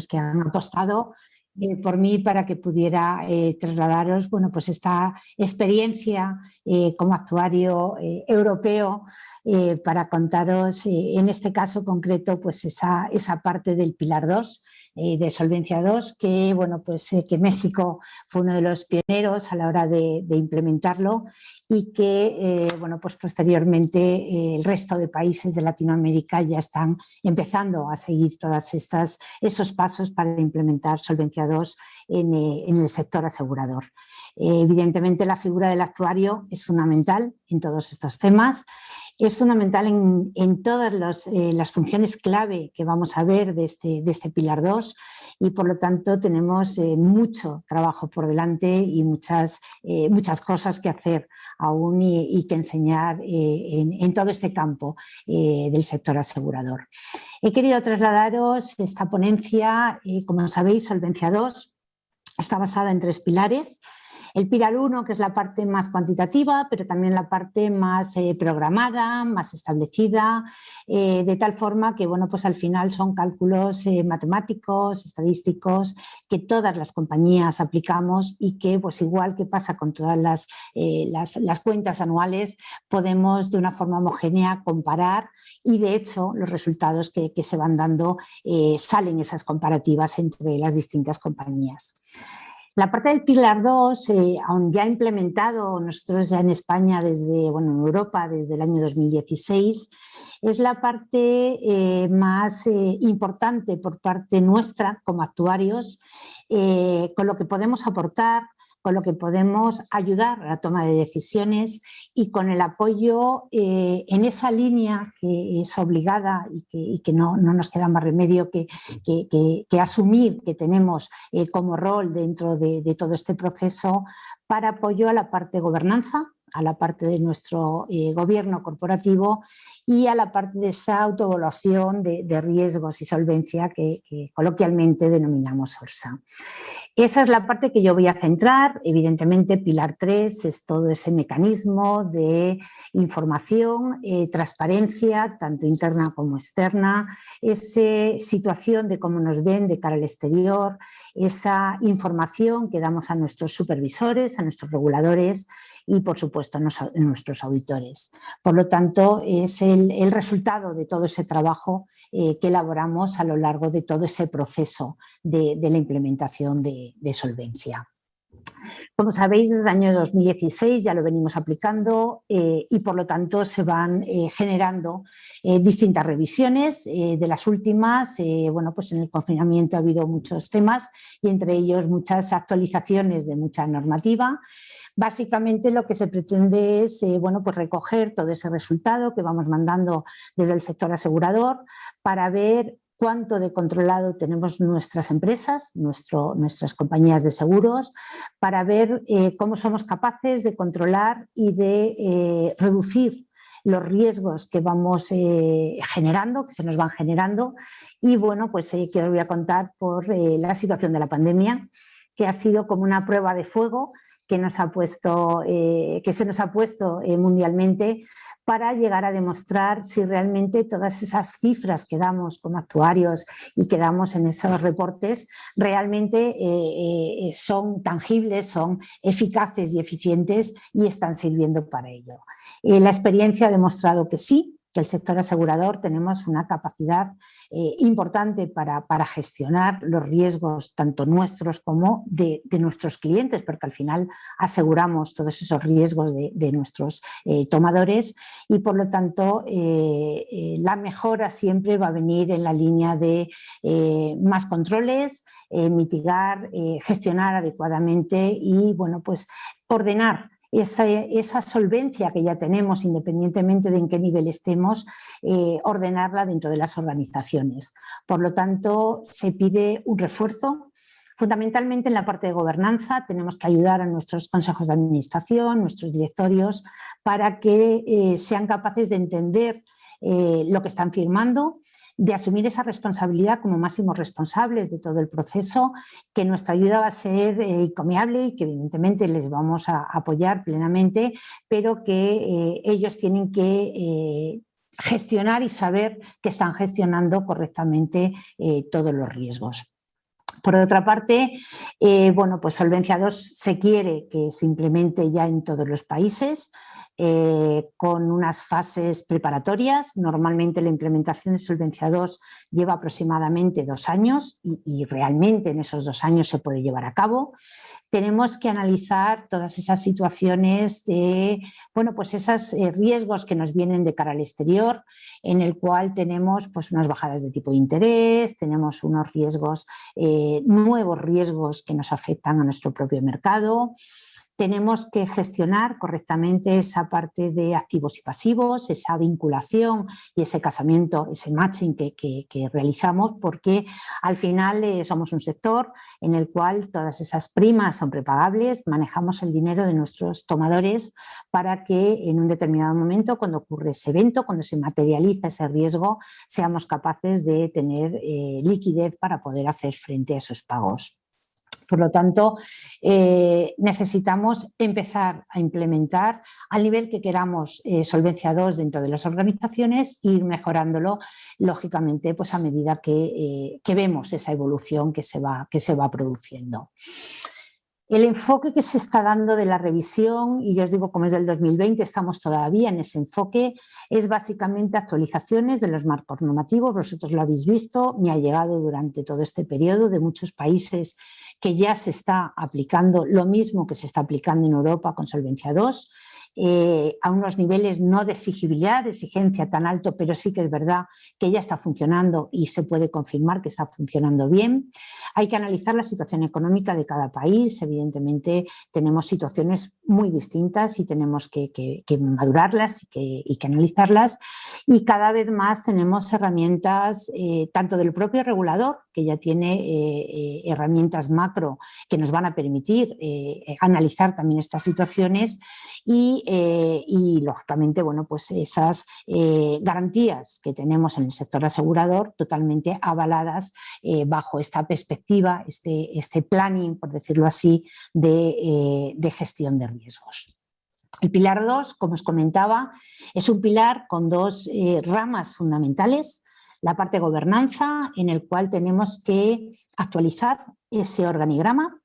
que han apostado por mí para que pudiera trasladaros pues esta experiencia como actuario europeo para contaros en este caso concreto pues esa parte del Pilar 2 de Solvencia 2 que, que México fue uno de los pioneros a la hora de implementarlo y que pues posteriormente el resto de países de Latinoamérica ya están empezando a seguir esos pasos para implementar Solvencia 2 en el sector asegurador. Evidentemente la figura del actuario es fundamental en todos estos temas, es fundamental en todas las funciones clave que vamos a ver de este Pilar 2 y por lo tanto tenemos mucho trabajo por delante y muchas cosas que hacer aún y que enseñar en todo este campo del sector asegurador. He querido trasladaros esta ponencia, como sabéis, Solvencia 2 está basada en 3 pilares. El Pilar 1, que es la parte más cuantitativa, pero también la parte más programada, más establecida, de tal forma que pues al final son cálculos matemáticos, estadísticos, que todas las compañías aplicamos y que pues igual que pasa con todas las cuentas anuales, podemos de una forma homogénea comparar y de hecho los resultados que se van dando salen esas comparativas entre las distintas compañías. La parte del Pilar 2, aún ya implementado nosotros ya en España, en Europa desde el año 2016, es la parte más importante por parte nuestra como actuarios, con lo que podemos aportar, con lo que podemos ayudar a la toma de decisiones y con el apoyo en esa línea que es obligada y que no nos queda más remedio que asumir que tenemos como rol dentro de todo este proceso para apoyo a la parte de gobernanza, a la parte de nuestro gobierno corporativo y a la parte de esa autoevaluación de riesgos y solvencia que coloquialmente denominamos ORSA. Esa es la parte que yo voy a centrar. Evidentemente, Pilar 3 es todo ese mecanismo de información, transparencia, tanto interna como externa, esa situación de cómo nos ven de cara al exterior, esa información que damos a nuestros supervisores, a nuestros reguladores y, por supuesto, a nuestros auditores. Por lo tanto, es el resultado de todo ese trabajo que elaboramos a lo largo de todo ese proceso de la implementación de solvencia. Como sabéis, desde el año 2016 ya lo venimos aplicando y por lo tanto se van generando distintas revisiones. De las últimas, pues en el confinamiento ha habido muchos temas y entre ellos muchas actualizaciones de mucha normativa. Básicamente lo que se pretende es pues recoger todo ese resultado que vamos mandando desde el sector asegurador para ver cuánto de controlado tenemos nuestras empresas, nuestras compañías de seguros, para ver cómo somos capaces de controlar y de reducir los riesgos que vamos generando, que se nos van generando. Y pues que os voy a contar por la situación de la pandemia, que ha sido como una prueba de fuego que se nos ha puesto mundialmente para llegar a demostrar si realmente todas esas cifras que damos como actuarios y que damos en esos reportes realmente son tangibles, son eficaces y eficientes y están sirviendo para ello. La experiencia ha demostrado que sí, que el sector asegurador tenemos una capacidad importante para gestionar los riesgos tanto nuestros como de nuestros clientes, porque al final aseguramos todos esos riesgos de nuestros tomadores y por lo tanto la mejora siempre va a venir en la línea de más controles, mitigar, gestionar adecuadamente y pues ordenar esa solvencia que ya tenemos, independientemente de en qué nivel estemos, ordenarla dentro de las organizaciones. Por lo tanto, se pide un refuerzo. Fundamentalmente en la parte de gobernanza tenemos que ayudar a nuestros consejos de administración, nuestros directorios, para que sean capaces de entender lo que están firmando, de asumir esa responsabilidad como máximos responsables de todo el proceso, que nuestra ayuda va a ser encomiable y que evidentemente les vamos a apoyar plenamente, pero que ellos tienen que gestionar y saber que están gestionando correctamente todos los riesgos. Por otra parte, bueno, pues Solvencia II se quiere que se implemente ya en todos los países con unas fases preparatorias. Normalmente la implementación de Solvencia II lleva aproximadamente 2 años y realmente en esos 2 años se puede llevar a cabo. Tenemos que analizar todas esas situaciones de, bueno, pues esos riesgos que nos vienen de cara al exterior, en el cual tenemos pues unas bajadas de tipo de interés, tenemos unos riesgos, nuevos riesgos que nos afectan a nuestro propio mercado. Tenemos que gestionar correctamente esa parte de activos y pasivos, esa vinculación y ese casamiento, ese matching que realizamos, porque al final somos un sector en el cual todas esas primas son prepagables, manejamos el dinero de nuestros tomadores para que en un determinado momento, cuando ocurre ese evento, cuando se materializa ese riesgo, seamos capaces de tener liquidez para poder hacer frente a esos pagos. Por lo tanto, necesitamos empezar a implementar al nivel que queramos Solvencia II dentro de las organizaciones e ir mejorándolo, lógicamente, pues a medida que vemos esa evolución que se va produciendo. El enfoque que se está dando de la revisión, y yo os digo como es del 2020, estamos todavía en ese enfoque, es básicamente actualizaciones de los marcos normativos. Vosotros lo habéis visto, me ha llegado durante todo este periodo de muchos países que ya se está aplicando lo mismo que se está aplicando en Europa con Solvencia II, a unos niveles no de exigibilidad, de exigencia tan alto, pero sí que es verdad que ya está funcionando y se puede confirmar que está funcionando bien. Hay que analizar la situación económica de cada país. Evidentemente tenemos situaciones muy distintas y tenemos que madurarlas y que analizarlas, y cada vez más tenemos herramientas tanto del propio regulador, que ya tiene herramientas macro que nos van a permitir analizar también estas situaciones, y lógicamente, bueno, pues esas garantías que tenemos en el sector asegurador totalmente avaladas bajo esta perspectiva, este planning, por decirlo así, de gestión de riesgos. El pilar 2, como os comentaba, es un pilar con 2 ramas fundamentales. La parte de gobernanza, en el cual tenemos que actualizar ese organigrama.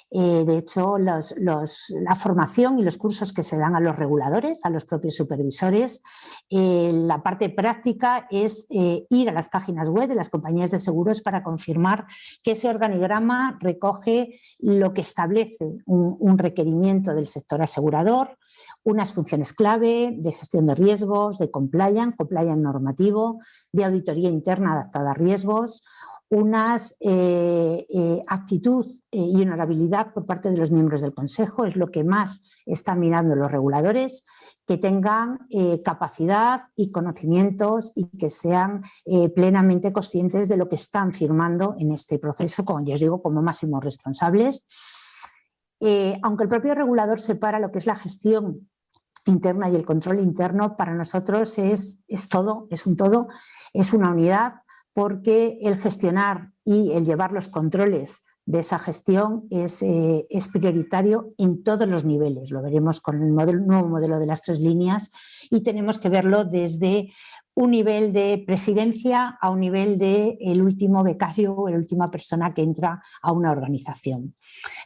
De hecho, la formación y los cursos que se dan a los reguladores, a los propios supervisores, la parte práctica es ir a las páginas web de las compañías de seguros para confirmar que ese organigrama recoge lo que establece un requerimiento del sector asegurador, unas funciones clave de gestión de riesgos, de compliance normativo, de auditoría interna adaptada a riesgos, unas actitud y honorabilidad por parte de los miembros del Consejo, es lo que más están mirando los reguladores, que tengan capacidad y conocimientos y que sean plenamente conscientes de lo que están firmando en este proceso, como yo os digo, como máximos responsables. Aunque el propio regulador separa lo que es la gestión interna y el control interno, para nosotros es todo, es un todo, es una unidad, porque el gestionar y el llevar los controles de esa gestión es prioritario en todos los niveles. Lo veremos con el nuevo modelo de las 3 líneas, y tenemos que verlo desde un nivel de presidencia a un nivel de el último becario o la última persona que entra a una organización.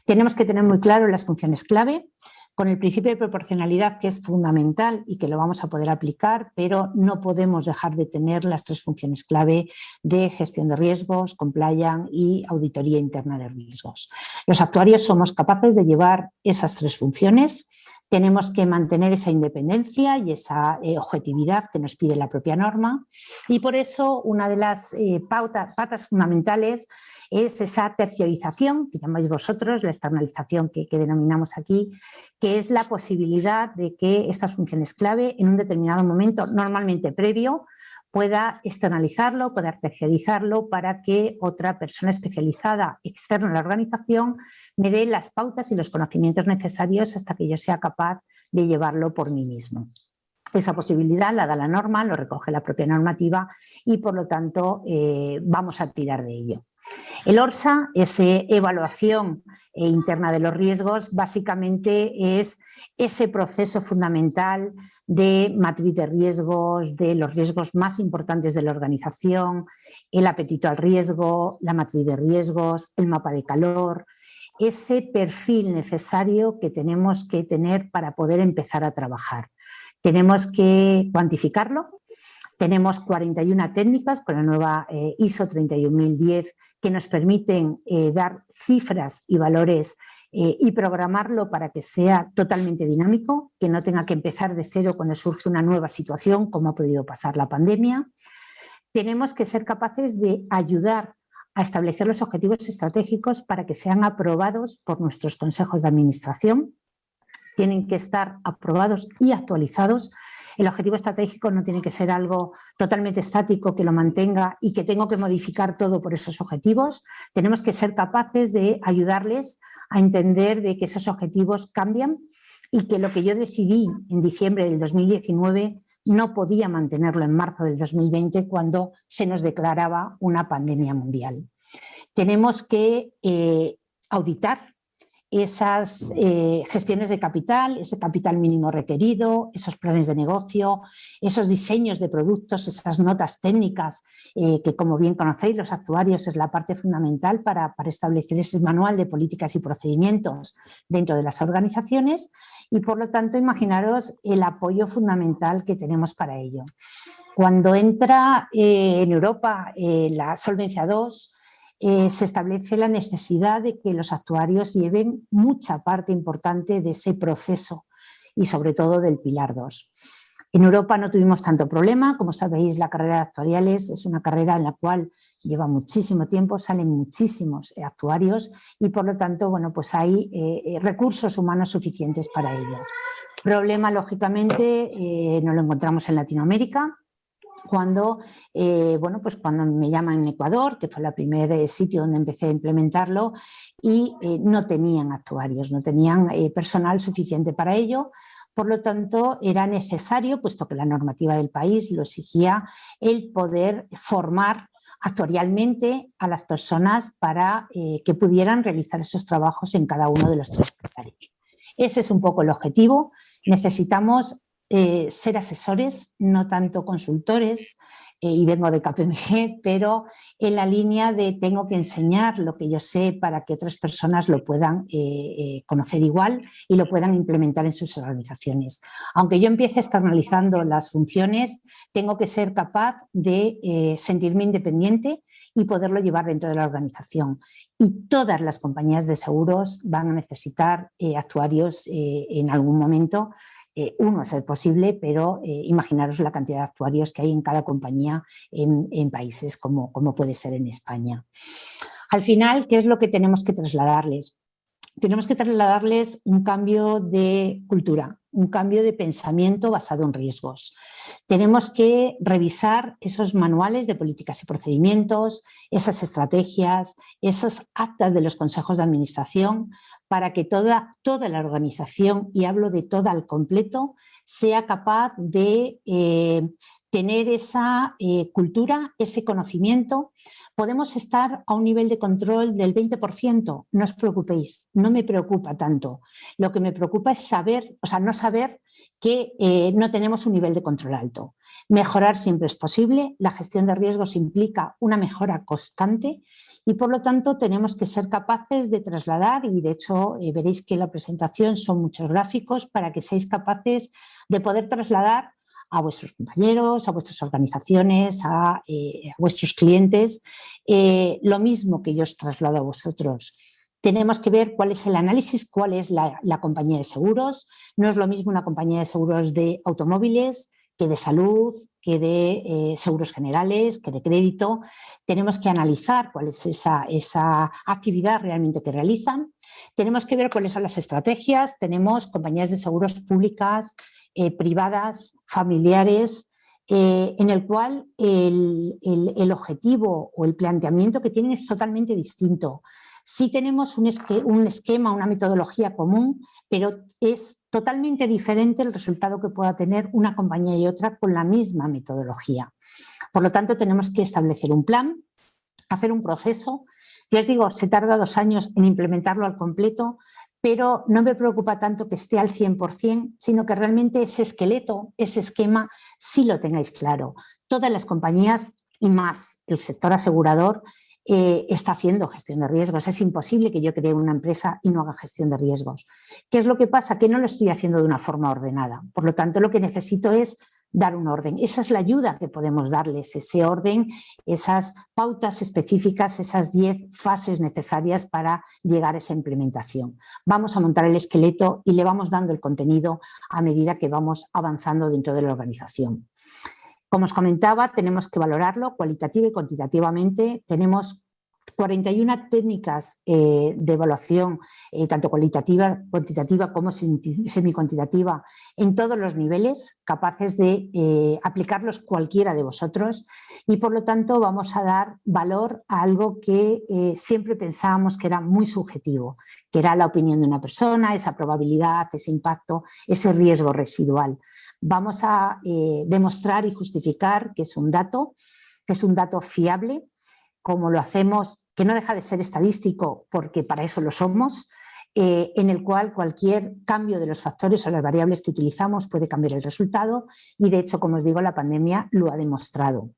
Tenemos que tener muy claro las funciones clave, con el principio de proporcionalidad, que es fundamental y que lo vamos a poder aplicar, pero no podemos dejar de tener las 3 funciones clave de gestión de riesgos, compliance y auditoría interna de riesgos. Los actuarios somos capaces de llevar esas 3 funciones. Tenemos que mantener esa independencia y esa objetividad que nos pide la propia norma, y por eso una de las patas fundamentales es esa terciarización, que llamáis vosotros, la externalización que denominamos aquí, que es la posibilidad de que estas funciones clave en un determinado momento, normalmente previo, pueda externalizarlo, pueda terciarizarlo para que otra persona especializada externa a la organización me dé las pautas y los conocimientos necesarios hasta que yo sea capaz de llevarlo por mí mismo. Esa posibilidad la da la norma, lo recoge la propia normativa, y por lo tanto vamos a tirar de ello. El ORSA, esa evaluación interna de los riesgos, básicamente es ese proceso fundamental de matriz de riesgos, de los riesgos más importantes de la organización, el apetito al riesgo, la matriz de riesgos, el mapa de calor, ese perfil necesario que tenemos que tener para poder empezar a trabajar. Tenemos que cuantificarlo. Tenemos 41 técnicas con la nueva ISO 31010 que nos permiten dar cifras y valores y programarlo para que sea totalmente dinámico, que no tenga que empezar de cero cuando surge una nueva situación, como ha podido pasar la pandemia. Tenemos que ser capaces de ayudar a establecer los objetivos estratégicos para que sean aprobados por nuestros consejos de administración. Tienen que estar aprobados y actualizados. El objetivo estratégico no tiene que ser algo totalmente estático que lo mantenga y que tengo que modificar todo por esos objetivos. Tenemos que ser capaces de ayudarles a entender de que esos objetivos cambian y que lo que yo decidí en diciembre del 2019 no podía mantenerlo en marzo del 2020 cuando se nos declaraba una pandemia mundial. Tenemos que auditar esas gestiones de capital, ese capital mínimo requerido, esos planes de negocio, esos diseños de productos, esas notas técnicas que, como bien conocéis, los actuarios es la parte fundamental para establecer ese manual de políticas y procedimientos dentro de las organizaciones y, por lo tanto, imaginaros el apoyo fundamental que tenemos para ello. Cuando entra en Europa la Solvencia II, se establece la necesidad de que los actuarios lleven mucha parte importante de ese proceso y sobre todo del Pilar 2. En Europa no tuvimos tanto problema, como sabéis la carrera de actuariales es una carrera en la cual lleva muchísimo tiempo, salen muchísimos actuarios y por lo tanto bueno, pues hay recursos humanos suficientes para ello. Problema lógicamente no lo encontramos en Latinoamérica. Cuando me llaman en Ecuador, que fue el primer sitio donde empecé a implementarlo, y no tenían actuarios, no tenían personal suficiente para ello. Por lo tanto, era necesario, puesto que la normativa del país lo exigía, el poder formar actuarialmente a las personas para que pudieran realizar esos trabajos en cada uno de los 3 pilares. Ese es un poco el objetivo. Necesitamos ser asesores, no tanto consultores, y vengo de KPMG, pero en la línea de tengo que enseñar lo que yo sé para que otras personas lo puedan conocer igual y lo puedan implementar en sus organizaciones. Aunque yo empiece externalizando las funciones, tengo que ser capaz de sentirme independiente y poderlo llevar dentro de la organización. Y todas las compañías de seguros van a necesitar actuarios en algún momento, uno a ser posible, pero imaginaros la cantidad de actuarios que hay en cada compañía en países como puede ser en España. Al final, ¿qué es lo que tenemos que trasladarles? Tenemos que trasladarles un cambio de cultura, un cambio de pensamiento basado en riesgos. Tenemos que revisar esos manuales de políticas y procedimientos, esas estrategias, esas actas de los consejos de administración para que toda la organización, y hablo de toda al completo, sea capaz de tener esa cultura, ese conocimiento. Podemos estar a un nivel de control del 20%, no os preocupéis, no me preocupa tanto. Lo que me preocupa es no saber que no tenemos un nivel de control alto. Mejorar siempre es posible, la gestión de riesgos implica una mejora constante y por lo tanto tenemos que ser capaces de trasladar, y de hecho veréis que en la presentación son muchos gráficos para que seáis capaces de poder trasladar a vuestros compañeros, a vuestras organizaciones, a vuestros clientes, lo mismo que yo os traslado a vosotros. Tenemos que ver cuál es el análisis, cuál es la compañía de seguros. No es lo mismo una compañía de seguros de automóviles que de salud, que de seguros generales, que de crédito. Tenemos que analizar cuál es esa actividad realmente que realizan. Tenemos que ver cuáles son las estrategias. Tenemos compañías de seguros públicas, privadas, familiares, en el cual el objetivo o el planteamiento que tienen es totalmente distinto. Sí tenemos un esquema, una metodología común, pero es totalmente diferente el resultado que pueda tener una compañía y otra con la misma metodología. Por lo tanto, tenemos que establecer un plan, hacer un proceso Ya os digo, se tarda 2 años en implementarlo al completo, pero no me preocupa tanto que esté al 100%, sino que realmente ese esqueleto, ese esquema, sí lo tengáis claro. Todas las compañías y más el sector asegurador está haciendo gestión de riesgos. Es imposible que yo cree una empresa y no haga gestión de riesgos. ¿Qué es lo que pasa? Que no lo estoy haciendo de una forma ordenada. Por lo tanto, lo que necesito es dar un orden. Esa es la ayuda que podemos darles, ese orden, esas pautas específicas, esas 10 fases necesarias para llegar a esa implementación. Vamos a montar el esqueleto y le vamos dando el contenido a medida que vamos avanzando dentro de la organización. Como os comentaba, tenemos que valorarlo cualitativa y cuantitativamente. Tenemos 41 técnicas de evaluación, tanto cuantitativa como semi-cuantitativa, en todos los niveles, capaces de aplicarlos cualquiera de vosotros, y por lo tanto vamos a dar valor a algo que siempre pensábamos que era muy subjetivo, que era la opinión de una persona, esa probabilidad, ese impacto, ese riesgo residual. Vamos a demostrar y justificar que es un dato fiable, como lo hacemos, que no deja de ser estadístico porque para eso lo somos, en el cual cualquier cambio de los factores o las variables que utilizamos puede cambiar el resultado, y de hecho, como os digo, la pandemia lo ha demostrado.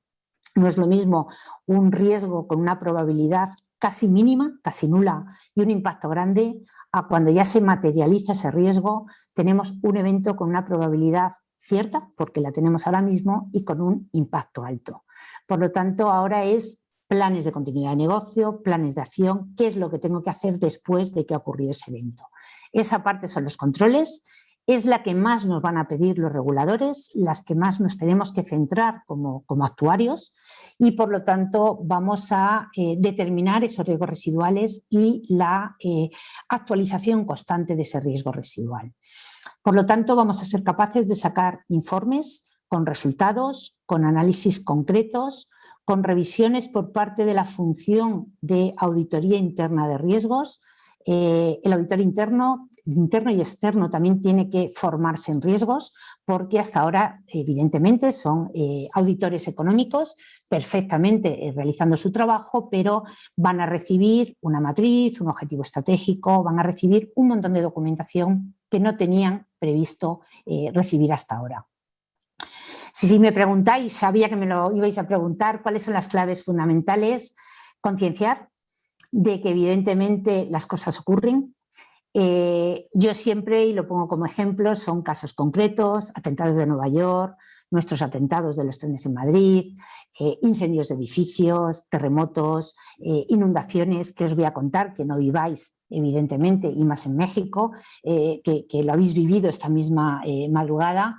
No es lo mismo un riesgo con una probabilidad casi mínima, casi nula, y un impacto grande, a cuando ya se materializa ese riesgo, tenemos un evento con una probabilidad cierta, porque la tenemos ahora mismo, y con un impacto alto. Por lo tanto, ahora es planes de continuidad de negocio, planes de acción, qué es lo que tengo que hacer después de que ha ocurrido ese evento. Esa parte son los controles, es la que más nos van a pedir los reguladores, las que más nos tenemos que centrar como actuarios, y por lo tanto vamos a determinar esos riesgos residuales y la actualización constante de ese riesgo residual. Por lo tanto, vamos a ser capaces de sacar informes con resultados, con análisis concretos, con revisiones por parte de la función de auditoría interna de riesgos. El auditor interno y externo también tiene que formarse en riesgos, porque hasta ahora, evidentemente, son auditores económicos perfectamente realizando su trabajo, pero van a recibir una matriz, un objetivo estratégico, van a recibir un montón de documentación que no tenían previsto recibir hasta ahora. Si me preguntáis, sabía que me lo ibais a preguntar, ¿cuáles son las claves fundamentales? Concienciar de que evidentemente las cosas ocurren. Yo siempre, y lo pongo como ejemplo, son casos concretos, atentados de Nueva York, nuestros atentados de los trenes en Madrid, incendios de edificios, terremotos, inundaciones, que os voy a contar, que no viváis evidentemente, y más en México, que lo habéis vivido esta misma madrugada.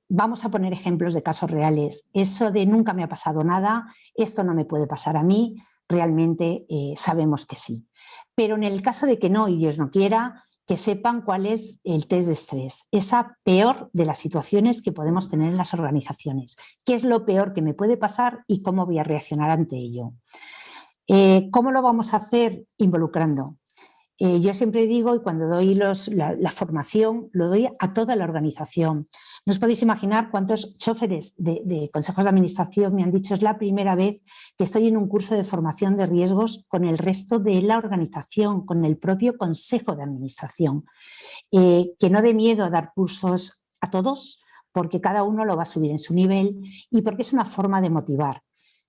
Vamos a poner ejemplos de casos reales. Eso de nunca me ha pasado nada, esto no me puede pasar a mí, realmente sabemos que sí. Pero en el caso de que no, y Dios no quiera, que sepan cuál es el test de estrés, esa peor de las situaciones que podemos tener en las organizaciones. ¿Qué es lo peor que me puede pasar y cómo voy a reaccionar ante ello? ¿Cómo lo vamos a hacer? Involucrando. Yo siempre digo, y cuando doy la formación, lo doy a toda la organización. No os podéis imaginar cuántos choferes de consejos de administración me han dicho: es la primera vez que estoy en un curso de formación de riesgos con el resto de la organización, con el propio consejo de administración. Que no dé miedo a dar cursos a todos, porque cada uno lo va a subir en su nivel y porque es una forma de motivar.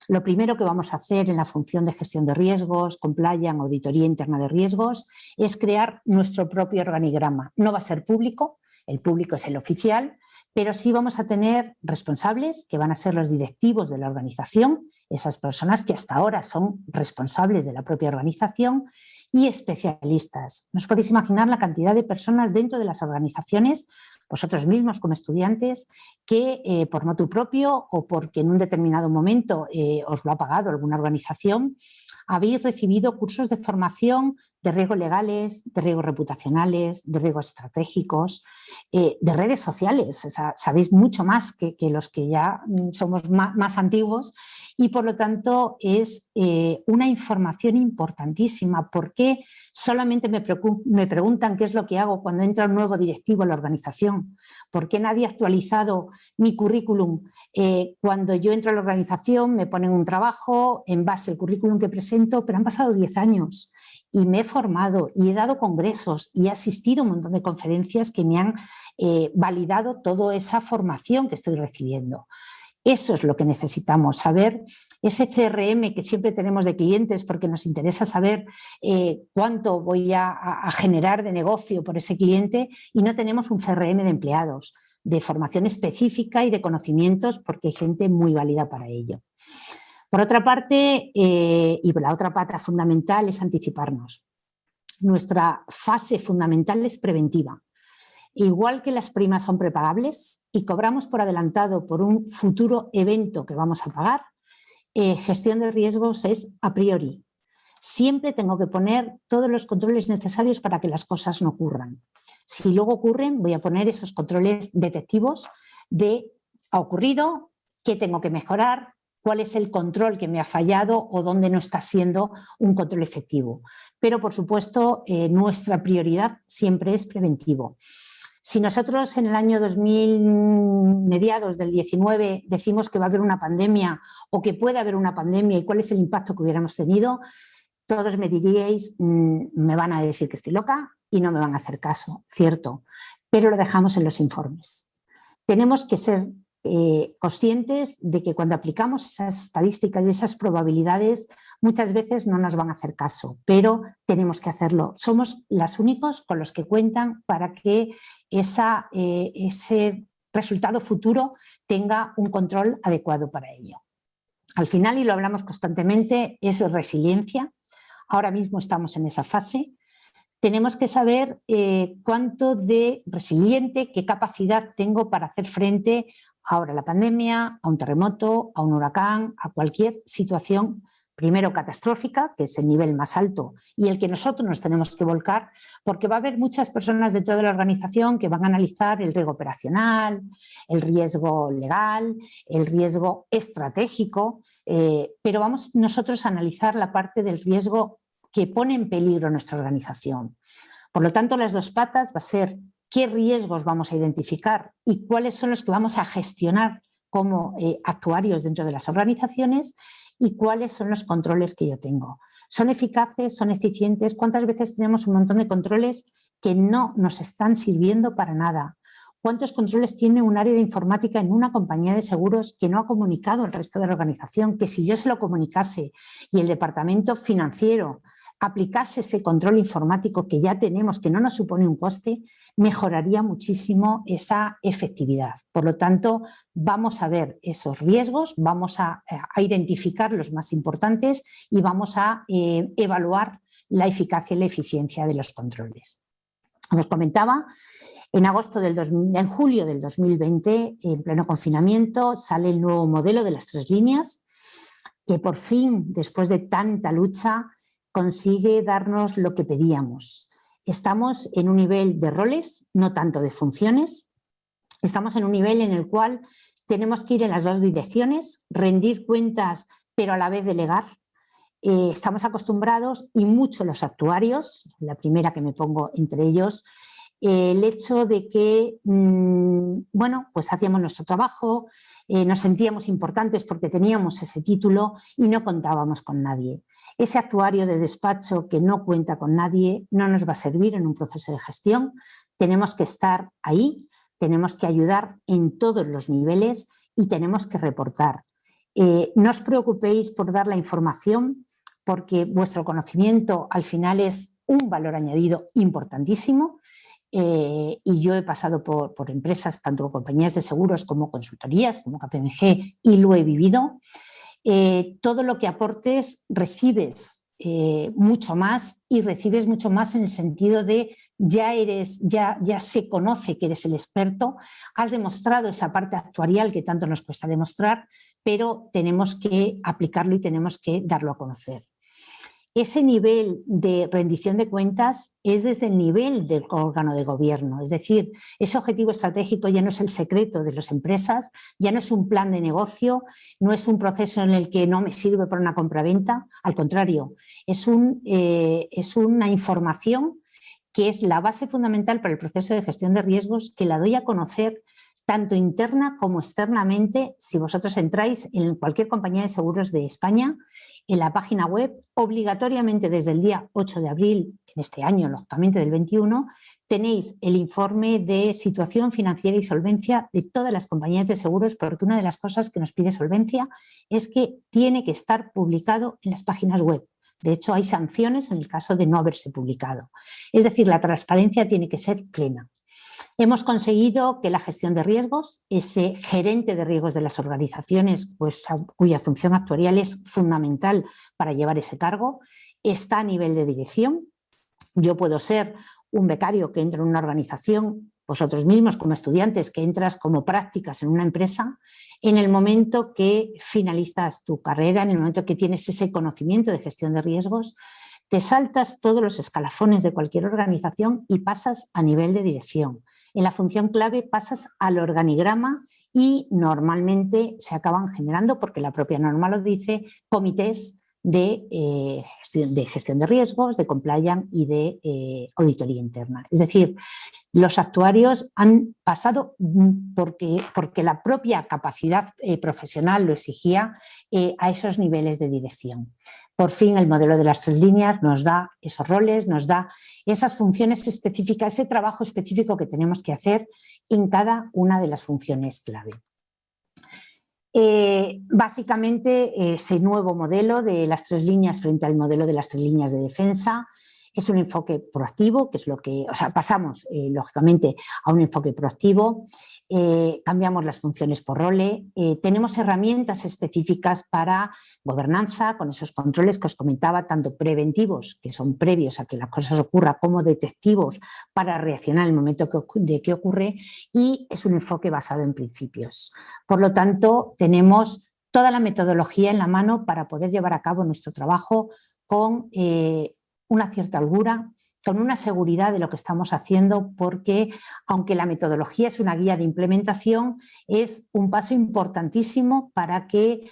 Lo primero que vamos a hacer en la función de gestión de riesgos, compliance, auditoría interna de riesgos, es crear nuestro propio organigrama. No va a ser público, el público es el oficial, pero sí vamos a tener responsables, que van a ser los directivos de la organización, esas personas que hasta ahora son responsables de la propia organización, y especialistas. ¿No os podéis imaginar la cantidad de personas dentro de las organizaciones, vosotros mismos como estudiantes, que por motu propio o porque en un determinado momento os lo ha pagado alguna organización, habéis recibido cursos de formación de riesgos legales, de riesgos reputacionales, de riesgos estratégicos, de redes sociales. O sea, sabéis mucho más que los que ya somos más antiguos y por lo tanto es una información importantísima. ¿Por qué solamente me preguntan qué es lo que hago cuando entra un nuevo directivo a la organización? ¿Por qué nadie ha actualizado mi currículum? Cuando yo entro a la organización me ponen un trabajo en base al currículum que presento, pero han pasado 10 años y me he formado y he dado congresos y he asistido a un montón de conferencias que me han validado toda esa formación que estoy recibiendo. Eso es lo que necesitamos, saber ese CRM que siempre tenemos de clientes porque nos interesa saber cuánto voy a generar de negocio por ese cliente y no tenemos un CRM de empleados, de formación específica y de conocimientos porque hay gente muy válida para ello. Por otra parte, y la otra pata fundamental es anticiparnos. Nuestra fase fundamental es preventiva. Igual que las primas son prepagables y cobramos por adelantado por un futuro evento que vamos a pagar, gestión de riesgos es a priori. Siempre tengo que poner todos los controles necesarios para que las cosas no ocurran. Si luego ocurren, voy a poner esos controles detectivos de ha ocurrido, qué tengo que mejorar, cuál es el control que me ha fallado o dónde no está siendo un control efectivo. Pero, por supuesto, nuestra prioridad siempre es preventivo. Si nosotros en el año 2000, mediados del 19, decimos que va a haber una pandemia o que puede haber una pandemia y cuál es el impacto que hubiéramos tenido, todos me diríais, me van a decir que estoy loca y no me van a hacer caso, cierto, pero lo dejamos en los informes. Tenemos que ser conscientes de que cuando aplicamos esas estadísticas y esas probabilidades muchas veces no nos van a hacer caso, pero tenemos que hacerlo. Somos los únicos con los que cuentan para que ese resultado futuro tenga un control adecuado para ello. Al final, y lo hablamos constantemente, es resiliencia. Ahora mismo estamos en esa fase. Tenemos que saber cuánto de resiliente, qué capacidad tengo para hacer frente ahora a la pandemia, a un terremoto, a un huracán, a cualquier situación, primero catastrófica, que es el nivel más alto y el que nosotros nos tenemos que volcar, porque va a haber muchas personas dentro de la organización que van a analizar el riesgo operacional, el riesgo legal, el riesgo estratégico, pero vamos nosotros a analizar la parte del riesgo que pone en peligro nuestra organización. Por lo tanto, las dos patas va a ser qué riesgos vamos a identificar y cuáles son los que vamos a gestionar como actuarios dentro de las organizaciones y cuáles son los controles que yo tengo. ¿Son eficaces? ¿Son eficientes? ¿Cuántas veces tenemos un montón de controles que no nos están sirviendo para nada? ¿Cuántos controles tiene un área de informática en una compañía de seguros que no ha comunicado al resto de la organización? Que si yo se lo comunicase y el departamento financiero aplicase ese control informático que ya tenemos, que no nos supone un coste, mejoraría muchísimo esa efectividad. Por lo tanto, vamos a ver esos riesgos, vamos a identificar los más importantes y vamos a evaluar la eficacia y la eficiencia de los controles. Como os comentaba, en julio del 2020, en pleno confinamiento, sale el nuevo modelo de las 3 líneas, que por fin, después de tanta lucha, consigue darnos lo que pedíamos. Estamos en un nivel de roles, no tanto de funciones. Estamos en un nivel en el cual tenemos que ir en las dos direcciones, rendir cuentas, pero a la vez delegar. Estamos acostumbrados, y mucho los actuarios, la primera que me pongo entre ellos, el hecho de que, bueno, pues hacíamos nuestro trabajo, nos sentíamos importantes porque teníamos ese título y no contábamos con nadie. Ese actuario de despacho que no cuenta con nadie no nos va a servir en un proceso de gestión. Tenemos que estar ahí, tenemos que ayudar en todos los niveles y tenemos que reportar. No os preocupéis por dar la información porque vuestro conocimiento al final es un valor añadido importantísimo. Y yo he pasado por empresas, tanto compañías de seguros como consultorías, como KPMG, y lo he vivido. Todo lo que aportes recibes mucho más, y recibes mucho más en el sentido de ya se conoce que eres el experto, has demostrado esa parte actuarial que tanto nos cuesta demostrar, pero tenemos que aplicarlo y tenemos que darlo a conocer. ese nivel de rendición de cuentas es desde el nivel del órgano de gobierno. Es decir, ese objetivo estratégico ya no es el secreto de las empresas, ya no es un plan de negocio, no es un proceso en el que no me sirve para una compraventa. Al contrario, es una información que es la base fundamental para el proceso de gestión de riesgos, que la doy a conocer tanto interna como externamente. Si vosotros entráis en cualquier compañía de seguros de España, en la página web, obligatoriamente desde el día 8 de abril, en este año, lógicamente del 21, tenéis el informe de situación financiera y solvencia de todas las compañías de seguros, porque una de las cosas que nos pide Solvencia es que tiene que estar publicado en las páginas web. De hecho, hay sanciones en el caso de no haberse publicado. Es decir, la transparencia tiene que ser plena. Hemos conseguido que la gestión de riesgos, ese gerente de riesgos de las organizaciones, pues, cuya función actuarial es fundamental para llevar ese cargo, está a nivel de dirección. Yo puedo ser un becario que entra en una organización, vosotros mismos como estudiantes que entras como prácticas en una empresa, en el momento que finalizas tu carrera, en el momento que tienes ese conocimiento de gestión de riesgos, te saltas todos los escalafones de cualquier organización y pasas a nivel de dirección. En la función clave pasas al organigrama y normalmente se acaban generando, porque la propia norma lo dice, comités de gestión de riesgos, de compliance y de auditoría interna. Es decir, los actuarios han pasado porque la propia capacidad profesional lo exigía a esos niveles de dirección. Por fin el modelo de las 3 líneas nos da esos roles, nos da esas funciones específicas, ese trabajo específico que tenemos que hacer en cada una de las funciones clave. Básicamente ese nuevo modelo de las 3 líneas frente al modelo de las 3 líneas de defensa es un enfoque proactivo, que es lo que, o sea, pasamos lógicamente a un enfoque proactivo, cambiamos las funciones por role, tenemos herramientas específicas para gobernanza, con esos controles que os comentaba, tanto preventivos, que son previos a que las cosas ocurran, como detectivos para reaccionar en el momento de que ocurre, y es un enfoque basado en principios. Por lo tanto, tenemos toda la metodología en la mano para poder llevar a cabo nuestro trabajo con una cierta holgura, con una seguridad de lo que estamos haciendo, porque aunque la metodología es una guía de implementación, es un paso importantísimo para que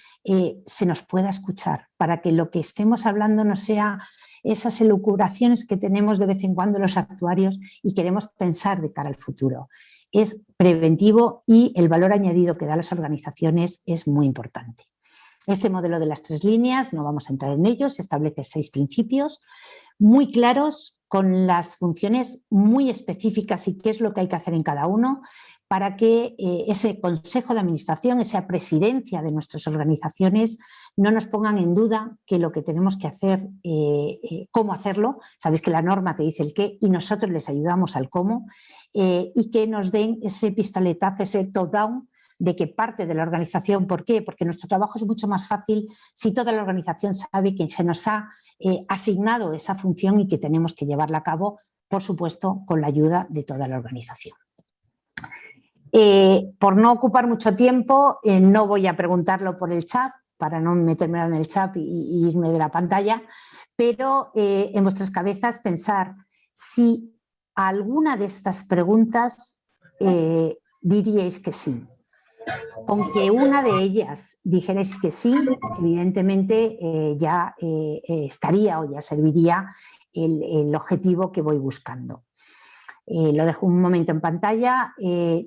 se nos pueda escuchar, para que lo que estemos hablando no sea esas elucubraciones que tenemos de vez en cuando los actuarios y queremos pensar de cara al futuro. Es preventivo y el valor añadido que da a las organizaciones es muy importante. Este modelo de las 3 líneas, no vamos a entrar en ellos, establece 6 principios muy claros, con las funciones muy específicas y qué es lo que hay que hacer en cada uno para que ese consejo de administración, esa presidencia de nuestras organizaciones no nos pongan en duda que lo que tenemos que hacer, cómo hacerlo. Sabéis que la norma te dice el qué y nosotros les ayudamos al cómo, y que nos den ese pistoletazo, ese top-down de que parte de la organización. ¿Por qué? Porque nuestro trabajo es mucho más fácil si toda la organización sabe que se nos ha asignado esa función y que tenemos que llevarla a cabo, por supuesto, con la ayuda de toda la organización. Por no ocupar mucho tiempo, no voy a preguntarlo por el chat, para no meterme en el chat y irme de la pantalla, pero en vuestras cabezas pensar si a alguna de estas preguntas diríais que sí. Aunque una de ellas dijerais que sí, evidentemente ya estaría o ya serviría el objetivo que voy buscando. Lo dejo un momento en pantalla,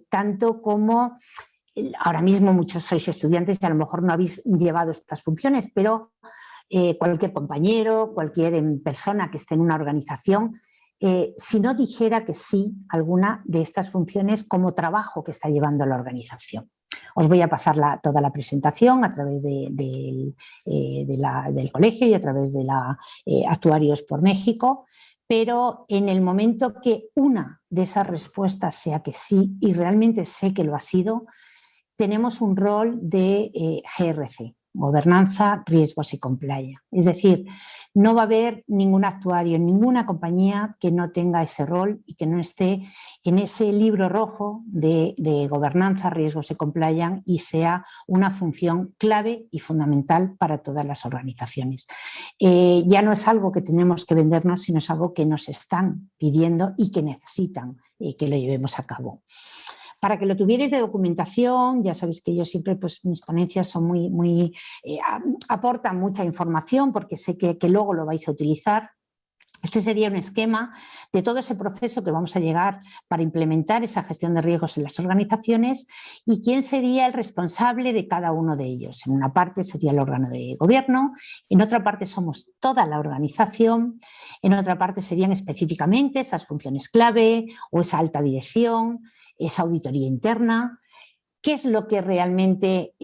tanto como ahora mismo muchos sois estudiantes y a lo mejor no habéis llevado estas funciones, pero cualquier compañero, cualquier persona que esté en una organización, si no dijera que sí a alguna de estas funciones como trabajo que está llevando la organización. Os voy a pasar toda la presentación a través del colegio y a través de la Actuarios por México, pero en el momento que una de esas respuestas sea que sí, y realmente sé que lo ha sido, tenemos un rol de GRC. gobernanza, riesgos y compliance. Es decir, no va a haber ningún actuario, ninguna compañía que no tenga ese rol y que no esté en ese libro rojo de gobernanza, riesgos y compliance y sea una función clave y fundamental para todas las organizaciones. Ya no es algo que tenemos que vendernos, sino es algo que nos están pidiendo y que necesitan que lo llevemos a cabo. Para que lo tuvierais de documentación, ya sabéis que yo siempre, pues mis ponencias son aportan mucha información porque sé que luego lo vais a utilizar. Este sería un esquema de todo ese proceso que vamos a llegar para implementar esa gestión de riesgos en las organizaciones y quién sería el responsable de cada uno de ellos. En una parte sería el órgano de gobierno, en otra parte somos toda la organización, en otra parte serían específicamente esas funciones clave o esa alta dirección, esa auditoría interna. ¿Qué es lo que realmente...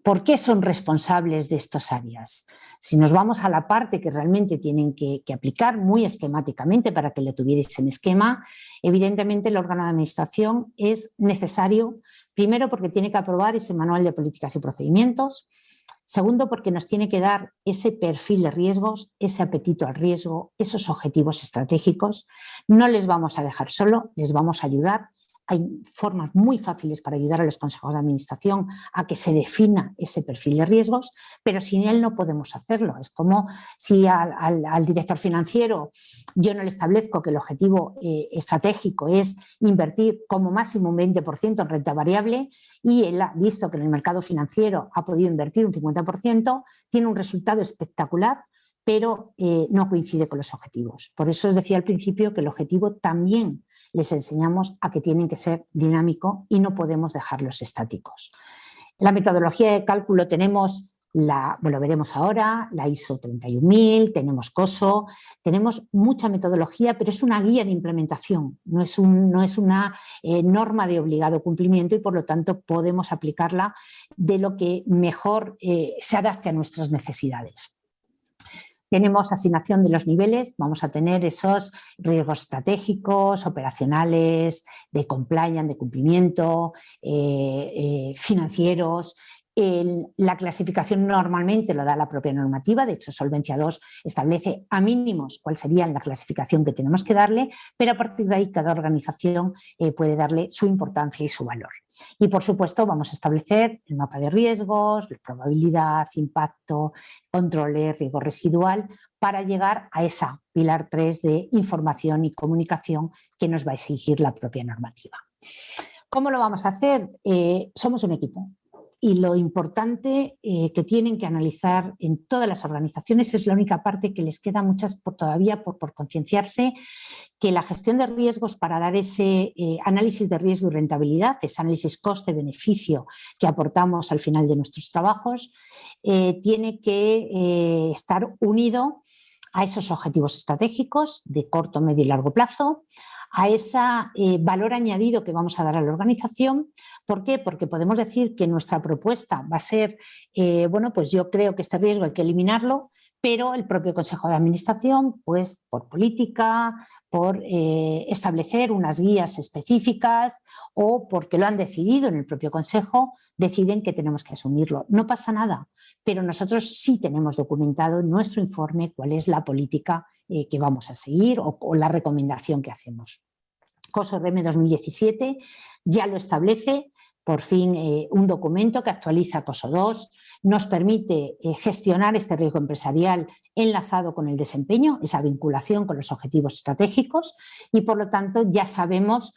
¿Por qué son responsables de estas áreas? Si nos vamos a la parte que realmente tienen que aplicar muy esquemáticamente para que lo tuvierais en esquema, evidentemente el órgano de administración es necesario, primero porque tiene que aprobar ese manual de políticas y procedimientos, segundo porque nos tiene que dar ese perfil de riesgos, ese apetito al riesgo, esos objetivos estratégicos. No les vamos a dejar solo, les vamos a ayudar. Hay formas muy fáciles para ayudar a los consejos de administración a que se defina ese perfil de riesgos, pero sin él no podemos hacerlo. Es como si al director financiero yo no le establezco que el objetivo estratégico es invertir como máximo un 20% en renta variable y él ha visto que en el mercado financiero ha podido invertir un 50%, tiene un resultado espectacular, pero no coincide con los objetivos. Por eso os decía al principio que el objetivo también les enseñamos a que tienen que ser dinámicos y no podemos dejarlos estáticos. La metodología de cálculo tenemos, lo veremos ahora, la ISO 31000, tenemos COSO, tenemos mucha metodología, pero es una guía de implementación, no es una norma de obligado cumplimiento y por lo tanto podemos aplicarla de lo que mejor se adapte a nuestras necesidades. Tenemos asignación de los niveles, vamos a tener esos riesgos estratégicos, operacionales, de compliance, de cumplimiento, financieros. La clasificación normalmente lo da la propia normativa, de hecho Solvencia II establece a mínimos cuál sería la clasificación que tenemos que darle, pero a partir de ahí cada organización puede darle su importancia y su valor. Y por supuesto vamos a establecer el mapa de riesgos, probabilidad, impacto, controles, riesgo residual, para llegar a esa pilar 3 de información y comunicación que nos va a exigir la propia normativa. ¿Cómo lo vamos a hacer? Somos un equipo. Y lo importante que tienen que analizar en todas las organizaciones es la única parte que les queda muchas todavía por concienciarse, que la gestión de riesgos para dar ese análisis de riesgo y rentabilidad, ese análisis coste-beneficio que aportamos al final de nuestros trabajos, tiene que estar unido a esos objetivos estratégicos de corto, medio y largo plazo, a ese valor añadido que vamos a dar a la organización. ¿Por qué? Porque podemos decir que nuestra propuesta va a ser, bueno, pues yo creo que este riesgo hay que eliminarlo, pero el propio Consejo de Administración, pues por política, por establecer unas guías específicas o porque lo han decidido en el propio Consejo, deciden que tenemos que asumirlo. No pasa nada, pero nosotros sí tenemos documentado en nuestro informe cuál es la política que vamos a seguir o la recomendación que hacemos. COSO-RM 2017 ya lo establece, por fin un documento que actualiza COSO 2, nos permite gestionar este riesgo empresarial enlazado con el desempeño, esa vinculación con los objetivos estratégicos y por lo tanto ya sabemos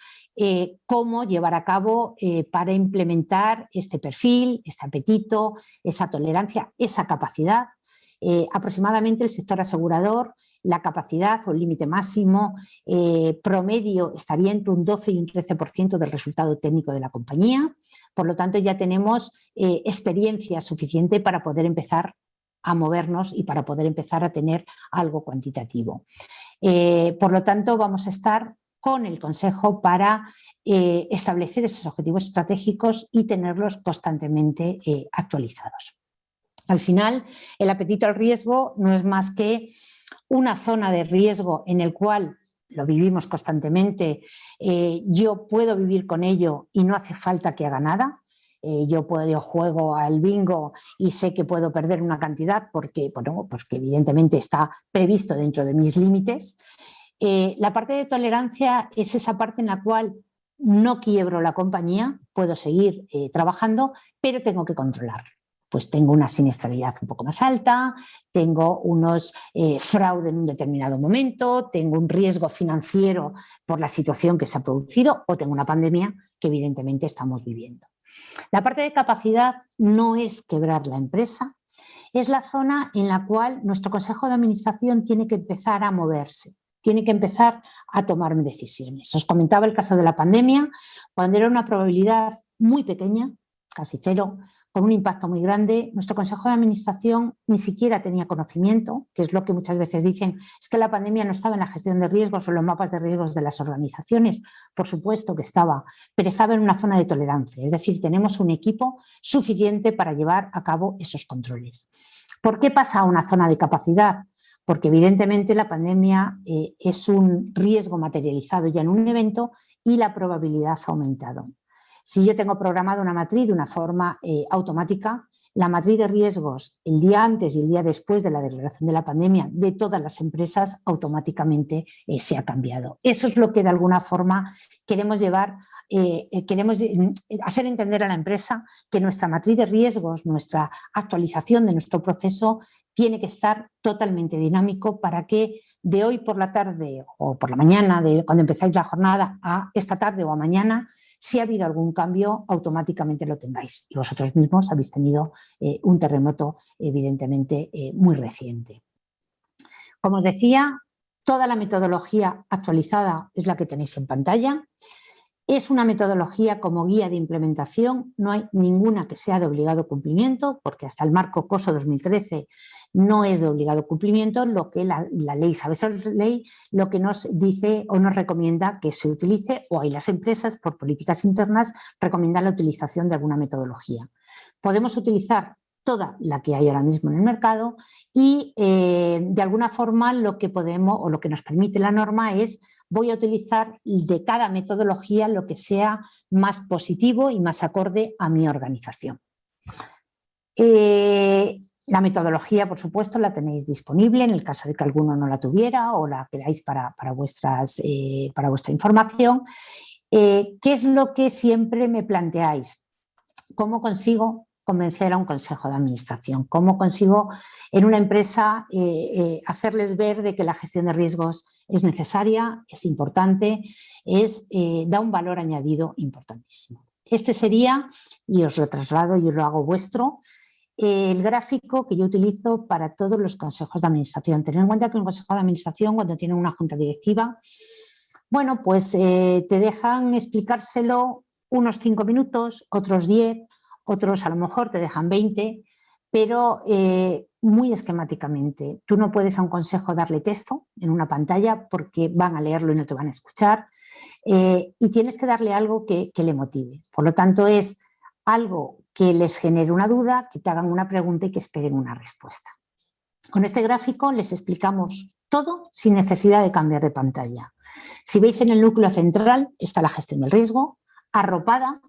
cómo llevar a cabo para implementar este perfil, este apetito, esa tolerancia, esa capacidad. Aproximadamente el sector asegurador, la capacidad o el límite máximo promedio estaría entre un 12 y un 13% del resultado técnico de la compañía. Por lo tanto, ya tenemos experiencia suficiente para poder empezar a movernos y para poder empezar a tener algo cuantitativo. Por lo tanto, vamos a estar con el Consejo para establecer esos objetivos estratégicos y tenerlos constantemente actualizados. Al final, el apetito al riesgo no es más que una zona de riesgo en el cual lo vivimos constantemente, yo puedo vivir con ello y no hace falta que haga nada. yo juego al bingo y sé que puedo perder una cantidad porque, bueno, pues que evidentemente está previsto dentro de mis límites. La parte de tolerancia es esa parte en la cual no quiebro la compañía, puedo seguir trabajando, pero tengo que controlar. Pues tengo una siniestralidad un poco más alta, tengo unos fraude en un determinado momento, tengo un riesgo financiero por la situación que se ha producido o tengo una pandemia que evidentemente estamos viviendo. La parte de capacidad no es quebrar la empresa, es la zona en la cual nuestro consejo de administración tiene que empezar a moverse, tiene que empezar a tomar decisiones. Os comentaba el caso de la pandemia, cuando era una probabilidad muy pequeña, casi cero, con un impacto muy grande, nuestro consejo de administración ni siquiera tenía conocimiento, que es lo que muchas veces dicen, es que la pandemia no estaba en la gestión de riesgos o en los mapas de riesgos de las organizaciones. Por supuesto que estaba, pero estaba en una zona de tolerancia, es decir, tenemos un equipo suficiente para llevar a cabo esos controles. ¿Por qué pasa a una zona de capacidad? Porque evidentemente la pandemia es un riesgo materializado ya en un evento y la probabilidad ha aumentado. Si yo tengo programada una matriz de una forma automática, la matriz de riesgos el día antes y el día después de la declaración de la pandemia de todas las empresas automáticamente se ha cambiado. Eso es lo que de alguna forma queremos llevar, queremos hacer entender a la empresa que nuestra matriz de riesgos, nuestra actualización de nuestro proceso tiene que estar totalmente dinámico para que de hoy por la tarde o por la mañana, cuando empezáis la jornada, a esta tarde o a mañana, si ha habido algún cambio, automáticamente lo tengáis. Y vosotros mismos habéis tenido un terremoto, evidentemente, muy reciente. Como os decía, toda la metodología actualizada es la que tenéis en pantalla. Es una metodología como guía de implementación, no hay ninguna que sea de obligado cumplimiento, porque hasta el marco COSO 2013 no es de obligado cumplimiento, lo que la ley ley lo que nos dice o nos recomienda que se utilice, o hay las empresas por políticas internas recomiendan la utilización de alguna metodología. Podemos utilizar toda la que hay ahora mismo en el mercado y de alguna forma lo que podemos o lo que nos permite la norma es voy a utilizar de cada metodología lo que sea más positivo y más acorde a mi organización. La metodología, por supuesto, la tenéis disponible en el caso de que alguno no la tuviera o la queráis para vuestra información. ¿Qué es lo que siempre me planteáis? ¿Cómo consigo convencer a un consejo de administración? ¿Cómo consigo en una empresa hacerles ver de que la gestión de riesgos es necesaria, es importante, da un valor añadido importantísimo? Este sería, y os lo traslado y os lo hago vuestro, el gráfico que yo utilizo para todos los consejos de administración. Tened en cuenta que un consejo de administración, cuando tiene una junta directiva, bueno, pues te dejan explicárselo unos 5 minutos, otros 10, otros a lo mejor te dejan 20, pero muy esquemáticamente. Tú no puedes a un consejo darle texto en una pantalla porque van a leerlo y no te van a escuchar, y tienes que darle algo que le motive. Por lo tanto, es algo que les genere una duda, que te hagan una pregunta y que esperen una respuesta. Con este gráfico les explicamos todo sin necesidad de cambiar de pantalla. Si veis en el núcleo central está la gestión del riesgo, arropada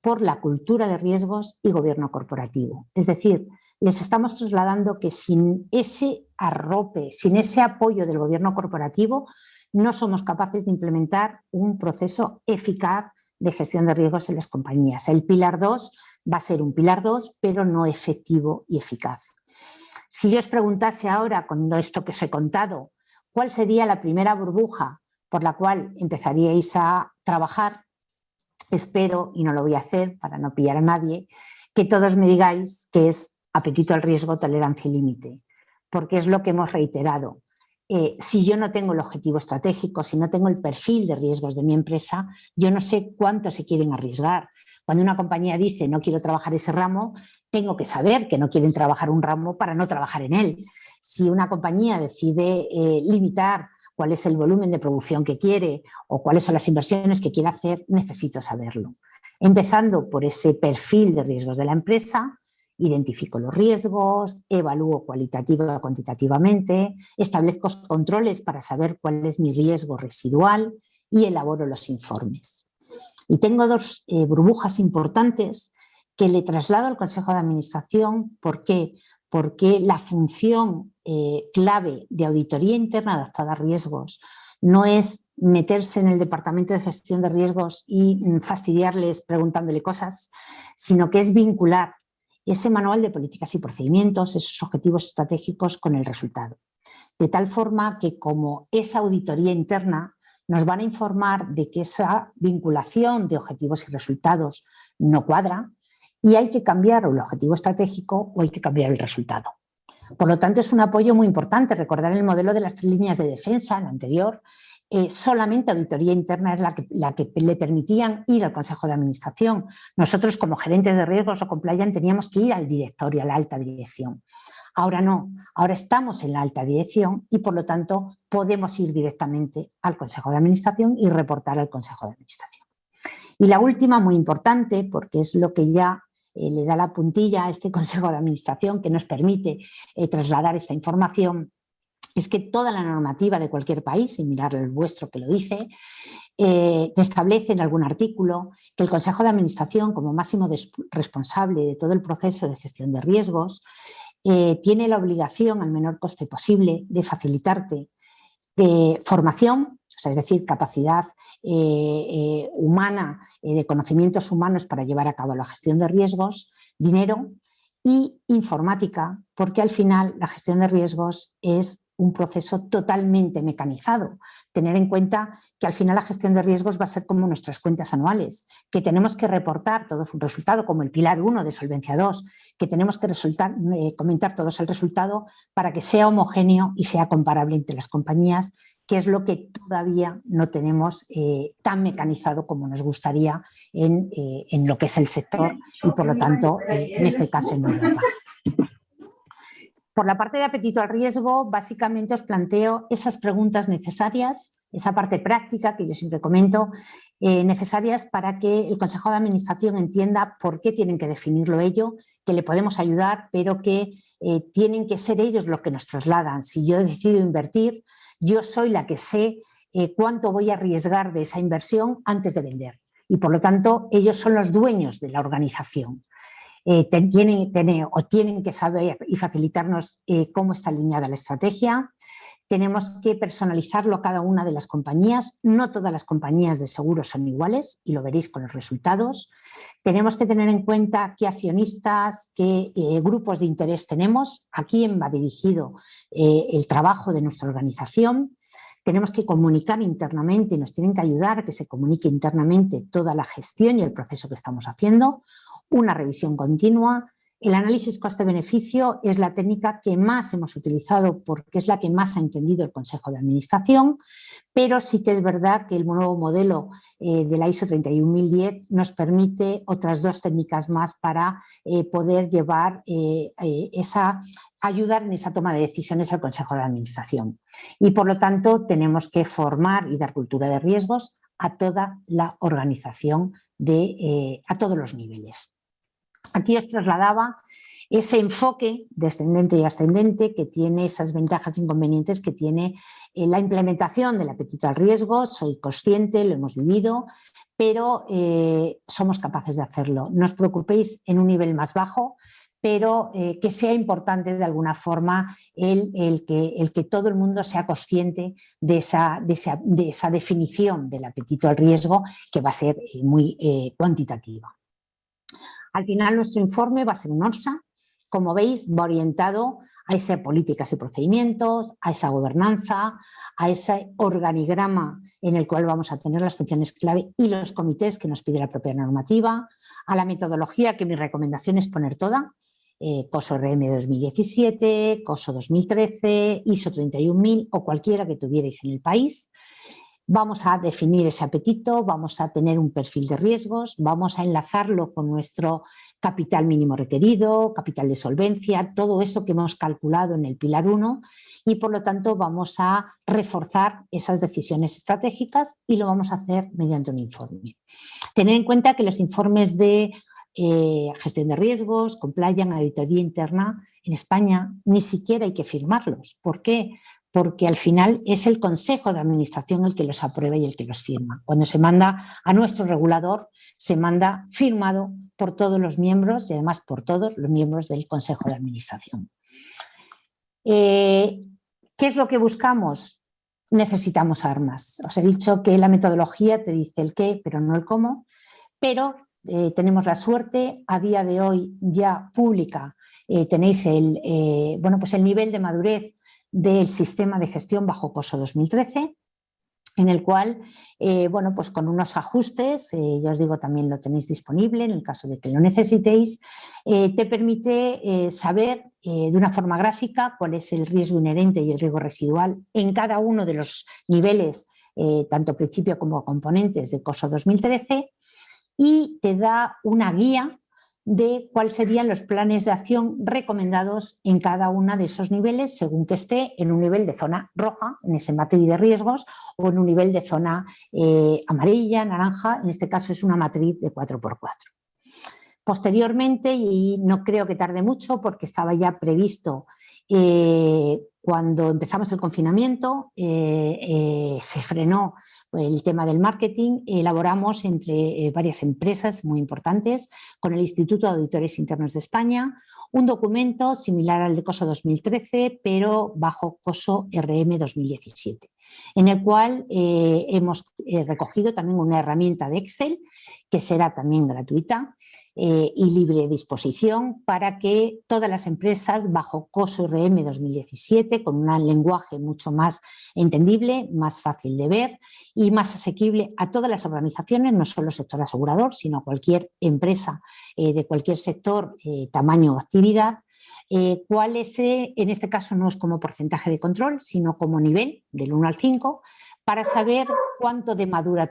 por la cultura de riesgos y gobierno corporativo. Es decir, les estamos trasladando que sin ese arrope, sin ese apoyo del gobierno corporativo, no somos capaces de implementar un proceso eficaz de gestión de riesgos en las compañías. El pilar 2 va a ser un pilar 2, pero no efectivo y eficaz. Si yo os preguntase ahora, con esto que os he contado, ¿cuál sería la primera burbuja por la cual empezaríais a trabajar? Espero, y no lo voy a hacer para no pillar a nadie, que todos me digáis que es apetito al riesgo, tolerancia y límite, porque es lo que hemos reiterado. Si yo no tengo el objetivo estratégico, si no tengo el perfil de riesgos de mi empresa, yo no sé cuánto se quieren arriesgar. Cuando una compañía dice no quiero trabajar ese ramo, tengo que saber que no quieren trabajar un ramo para no trabajar en él. Si una compañía decide limitar cuál es el volumen de producción que quiere o cuáles son las inversiones que quiere hacer, necesito saberlo. Empezando por ese perfil de riesgos de la empresa, identifico los riesgos, evalúo cualitativa o cuantitativamente, establezco controles para saber cuál es mi riesgo residual y elaboro los informes. Y tengo dos burbujas importantes que le traslado al Consejo de Administración. ¿Por qué? Porque la función clave de auditoría interna adaptada a riesgos no es meterse en el departamento de gestión de riesgos y fastidiarles preguntándole cosas, sino que es vincular ese manual de políticas y procedimientos, esos objetivos estratégicos con el resultado. De tal forma que como esa auditoría interna nos van a informar de que esa vinculación de objetivos y resultados no cuadra y hay que cambiar el objetivo estratégico o hay que cambiar el resultado. Por lo tanto, es un apoyo muy importante. Recordar el modelo de las 3 líneas de defensa, el anterior, solamente auditoría interna es la que le permitían ir al Consejo de Administración. Nosotros, como gerentes de riesgos o compliance, teníamos que ir al directorio, a la alta dirección. Ahora no, ahora estamos en la alta dirección y por lo tanto podemos ir directamente al Consejo de Administración y reportar al Consejo de Administración. Y la última, muy importante, porque es lo que ya le da la puntilla a este Consejo de Administración que nos permite trasladar esta información, es que toda la normativa de cualquier país, sin mirar el vuestro que lo dice, establece en algún artículo que el Consejo de Administración, como máximo responsable de todo el proceso de gestión de riesgos, tiene la obligación, al menor coste posible, de facilitarte formación, o sea, es decir, capacidad humana, de conocimientos humanos para llevar a cabo la gestión de riesgos, dinero y informática, porque al final la gestión de riesgos es un proceso totalmente mecanizado. Tener en cuenta que al final la gestión de riesgos va a ser como nuestras cuentas anuales, que tenemos que reportar todos un resultado, como el pilar 1 de Solvencia 2, que tenemos que comentar todos el resultado para que sea homogéneo y sea comparable entre las compañías, que es lo que todavía no tenemos tan mecanizado como nos gustaría en lo que es el sector y, por lo tanto, en este caso en Europa. Por la parte de apetito al riesgo, básicamente os planteo esas preguntas necesarias, esa parte práctica que yo siempre comento, necesarias para que el Consejo de Administración entienda por qué tienen que definirlo ello, que le podemos ayudar, pero que tienen que ser ellos los que nos trasladan. Si yo decido invertir, yo soy la que sé cuánto voy a arriesgar de esa inversión antes de vender. Y por lo tanto, ellos son los dueños de la organización. Tienen que saber y facilitarnos cómo está alineada la estrategia. Tenemos que personalizarlo a cada una de las compañías. No todas las compañías de seguros son iguales y lo veréis con los resultados. Tenemos que tener en cuenta qué accionistas, qué grupos de interés tenemos, a quién va dirigido el trabajo de nuestra organización. Tenemos que comunicar internamente y nos tienen que ayudar a que se comunique internamente toda la gestión y el proceso que estamos haciendo. Una revisión continua. El análisis coste-beneficio es la técnica que más hemos utilizado porque es la que más ha entendido el Consejo de Administración, pero sí que es verdad que el nuevo modelo de la ISO 31010 nos permite otras 2 técnicas más para poder llevar ayudar en esa toma de decisiones al Consejo de Administración. Y por lo tanto tenemos que formar y dar cultura de riesgos a toda la organización a todos los niveles. Aquí os trasladaba ese enfoque descendente y ascendente que tiene esas ventajas e inconvenientes que tiene la implementación del apetito al riesgo. Soy consciente, lo hemos vivido, pero somos capaces de hacerlo. No os preocupéis en un nivel más bajo, pero que sea importante de alguna forma el que todo el mundo sea consciente de esa definición del apetito al riesgo, que va a ser muy cuantitativa. Al final nuestro informe va a ser un ORSA, como veis, va orientado a esas políticas y procedimientos, a esa gobernanza, a ese organigrama en el cual vamos a tener las funciones clave y los comités que nos pide la propia normativa, a la metodología, que mi recomendación es poner toda, COSO RM 2017, COSO 2013, ISO 31000 o cualquiera que tuvierais en el país. Vamos a definir ese apetito, vamos a tener un perfil de riesgos, vamos a enlazarlo con nuestro capital mínimo requerido, capital de solvencia, todo eso que hemos calculado en el pilar 1 y por lo tanto vamos a reforzar esas decisiones estratégicas y lo vamos a hacer mediante un informe. Tener en cuenta que los informes de gestión de riesgos, compliance, auditoría interna, en España ni siquiera hay que firmarlos. ¿Por qué? porque al final es el Consejo de Administración el que los aprueba y el que los firma. Cuando se manda a nuestro regulador, se manda firmado por todos los miembros y además por todos los miembros del Consejo de Administración. ¿Qué es lo que buscamos? Necesitamos armas. Os he dicho que la metodología te dice el qué, pero no el cómo, pero tenemos la suerte, a día de hoy ya pública, tenéis pues el nivel de madurez del sistema de gestión bajo COSO 2013, en el cual, pues con unos ajustes, ya os digo, también lo tenéis disponible en el caso de que lo necesitéis, te permite saber de una forma gráfica cuál es el riesgo inherente y el riesgo residual en cada uno de los niveles, tanto principio como componentes de COSO 2013, y te da una guía de cuáles serían los planes de acción recomendados en cada uno de esos niveles, según que esté en un nivel de zona roja, en ese matriz de riesgos, o en un nivel de zona amarilla, naranja, en este caso es una matriz de 4×4. Posteriormente, y no creo que tarde mucho porque estaba ya previsto cuando empezamos el confinamiento, se frenó el tema del marketing, elaboramos entre varias empresas muy importantes con el Instituto de Auditores Internos de España un documento similar al de COSO 2013, pero bajo COSO RM 2017, en el cual hemos recogido también una herramienta de Excel que será también gratuita y libre de disposición para que todas las empresas bajo COSO RM 2017, con un lenguaje mucho más entendible, más fácil de ver y más asequible a todas las organizaciones, no solo el sector asegurador, sino cualquier empresa de cualquier sector, tamaño o actividad, cuál es, en este caso no es como porcentaje de control, sino como nivel del 1 al 5, para saber cuánto de madura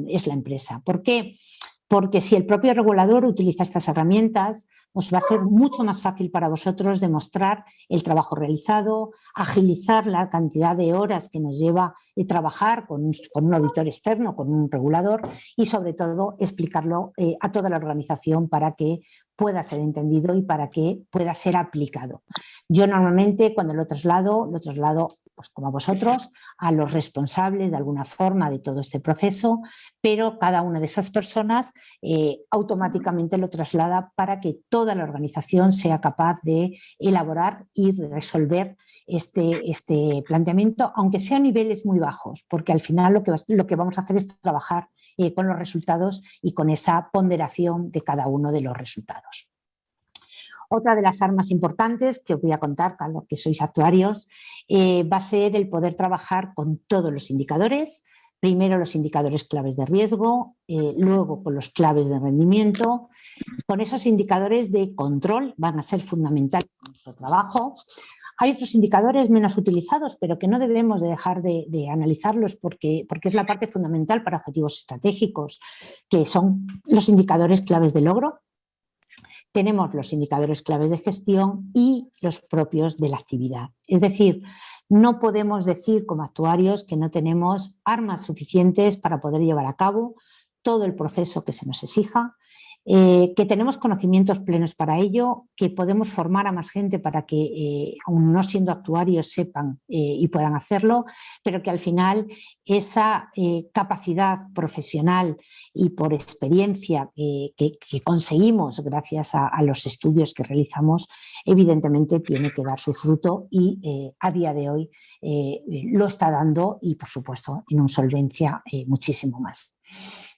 es la empresa. ¿Por qué? Porque si el propio regulador utiliza estas herramientas, os va a ser mucho más fácil para vosotros demostrar el trabajo realizado, agilizar la cantidad de horas que nos lleva trabajar con un auditor externo, con un regulador y sobre todo explicarlo a toda la organización para que pueda ser entendido y para que pueda ser aplicado. Yo normalmente cuando lo traslado pues como a vosotros, a los responsables de alguna forma de todo este proceso, pero cada una de esas personas automáticamente lo traslada para que toda la organización sea capaz de elaborar y resolver este planteamiento, aunque sea a niveles muy bajos, porque al final lo que vamos a hacer es trabajar con los resultados y con esa ponderación de cada uno de los resultados. Otra de las armas importantes que os voy a contar a los que sois actuarios va a ser el poder trabajar con todos los indicadores. Primero los indicadores claves de riesgo, luego con los claves de rendimiento. Con esos indicadores de control van a ser fundamentales en nuestro trabajo. Hay otros indicadores menos utilizados, pero que no debemos de dejar de analizarlos porque es la parte fundamental para objetivos estratégicos, que son los indicadores claves de logro. Tenemos los indicadores claves de gestión y los propios de la actividad. Es decir, no podemos decir como actuarios que no tenemos armas suficientes para poder llevar a cabo todo el proceso que se nos exija, que tenemos conocimientos plenos para ello, que podemos formar a más gente para que, aun no siendo actuarios, sepan y puedan hacerlo, pero que al final esa capacidad profesional y por experiencia que conseguimos gracias a los estudios que realizamos, evidentemente tiene que dar su fruto y a día de hoy lo está dando y, por supuesto, en un solvencia muchísimo más.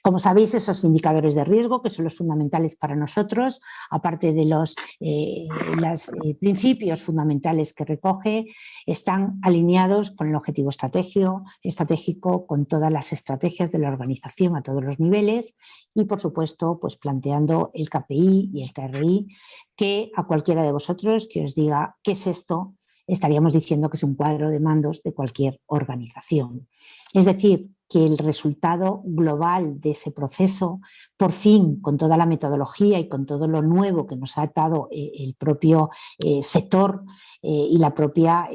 Como sabéis, esos indicadores de riesgo, que son los fundamentales para nosotros, aparte de los principios fundamentales que recoge, están alineados con el objetivo estratégico, con todas las estrategias de la organización a todos los niveles y, por supuesto, pues planteando el KPI y el KRI, que a cualquiera de vosotros que os diga qué es esto, estaríamos diciendo que es un cuadro de mandos de cualquier organización. Es decir, que el resultado global de ese proceso, por fin, con toda la metodología y con todo lo nuevo que nos ha dado el propio sector y la propia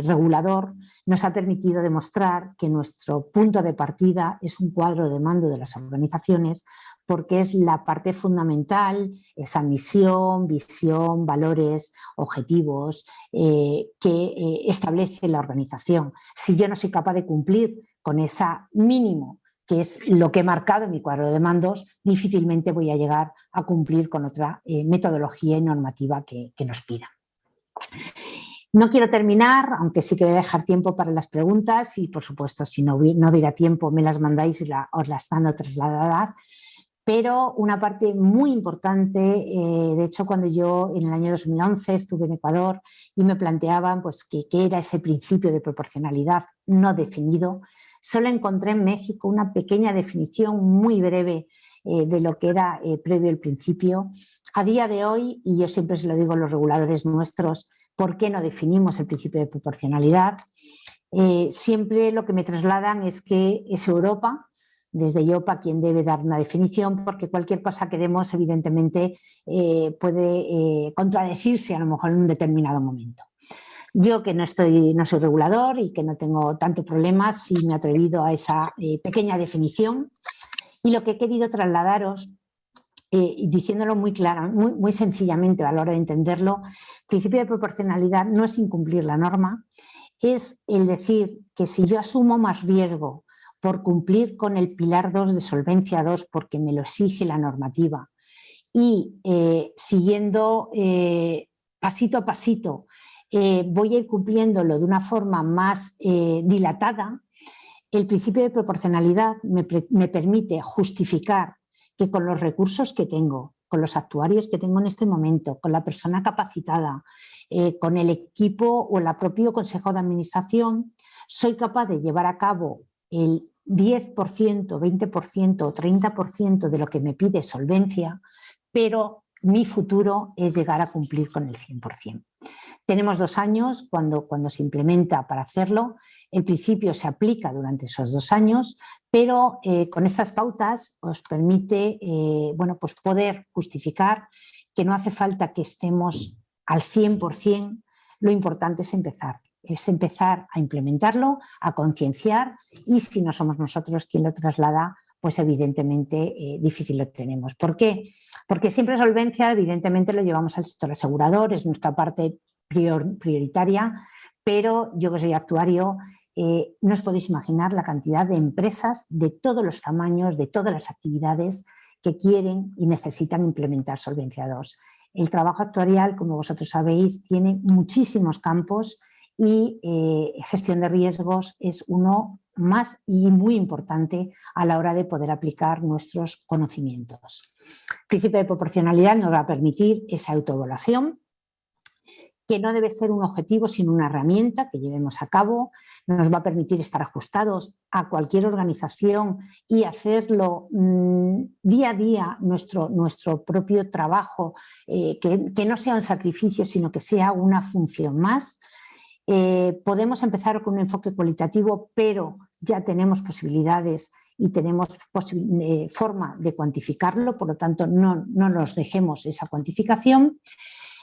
regulador, nos ha permitido demostrar que nuestro punto de partida es un cuadro de mando de las organizaciones, porque es la parte fundamental, esa misión, visión, valores, objetivos que establece la organización. Si yo no soy capaz de cumplir con esa mínimo, que es lo que he marcado en mi cuadro de mandos, difícilmente voy a llegar a cumplir con otra metodología y normativa que nos pida. No quiero terminar, aunque sí que voy a dejar tiempo para las preguntas y, por supuesto, si no dirá tiempo, me las mandáis y os las mando trasladadas. Pero una parte muy importante, de hecho, cuando yo en el año 2011 estuve en Ecuador y me planteaban pues, qué era ese principio de proporcionalidad no definido, solo encontré en México una pequeña definición muy breve de lo que era previo el principio. A día de hoy, y yo siempre se lo digo a los reguladores nuestros, ¿por qué no definimos el principio de proporcionalidad? Siempre lo que me trasladan es que es Europa, desde IOPA, quien debe dar una definición, porque cualquier cosa que demos, evidentemente, puede contradecirse a lo mejor en un determinado momento. Yo, que no soy regulador y que no tengo tanto problema, sí me he atrevido a esa pequeña definición. Y lo que he querido trasladaros, diciéndolo muy claro, muy sencillamente a la hora de entenderlo, el principio de proporcionalidad no es incumplir la norma, es el decir que si yo asumo más riesgo por cumplir con el pilar 2 de solvencia 2 porque me lo exige la normativa y siguiendo pasito a pasito voy a ir cumpliéndolo de una forma más dilatada, el principio de proporcionalidad me permite justificar que con los recursos que tengo, con los actuarios que tengo en este momento, con la persona capacitada, con el equipo o el propio consejo de administración, soy capaz de llevar a cabo el 10%, 20% o 30% de lo que me pide solvencia, pero mi futuro es llegar a cumplir con el 100%. Tenemos 2 años cuando se implementa para hacerlo. El principio se aplica durante esos 2 años, pero con estas pautas os permite bueno, pues poder justificar que no hace falta que estemos al 100%, lo importante es empezar a implementarlo, a concienciar y si no somos nosotros quien lo traslada, pues evidentemente difícil lo tenemos. ¿Por qué? Porque siempre solvencia evidentemente lo llevamos al sector asegurador, es nuestra parte prioritaria, pero yo que soy actuario, no os podéis imaginar la cantidad de empresas de todos los tamaños, de todas las actividades que quieren y necesitan implementar Solvencia II. El trabajo actuarial, como vosotros sabéis, tiene muchísimos campos y gestión de riesgos es uno más y muy importante a la hora de poder aplicar nuestros conocimientos. El principio de proporcionalidad nos va a permitir esa autoevaluación, que no debe ser un objetivo sino una herramienta que llevemos a cabo, nos va a permitir estar ajustados a cualquier organización y hacerlo día a día nuestro propio trabajo, que no sea un sacrificio sino que sea una función más. Podemos empezar con un enfoque cualitativo, pero ya tenemos posibilidades y tenemos forma de cuantificarlo, por lo tanto no nos dejemos esa cuantificación.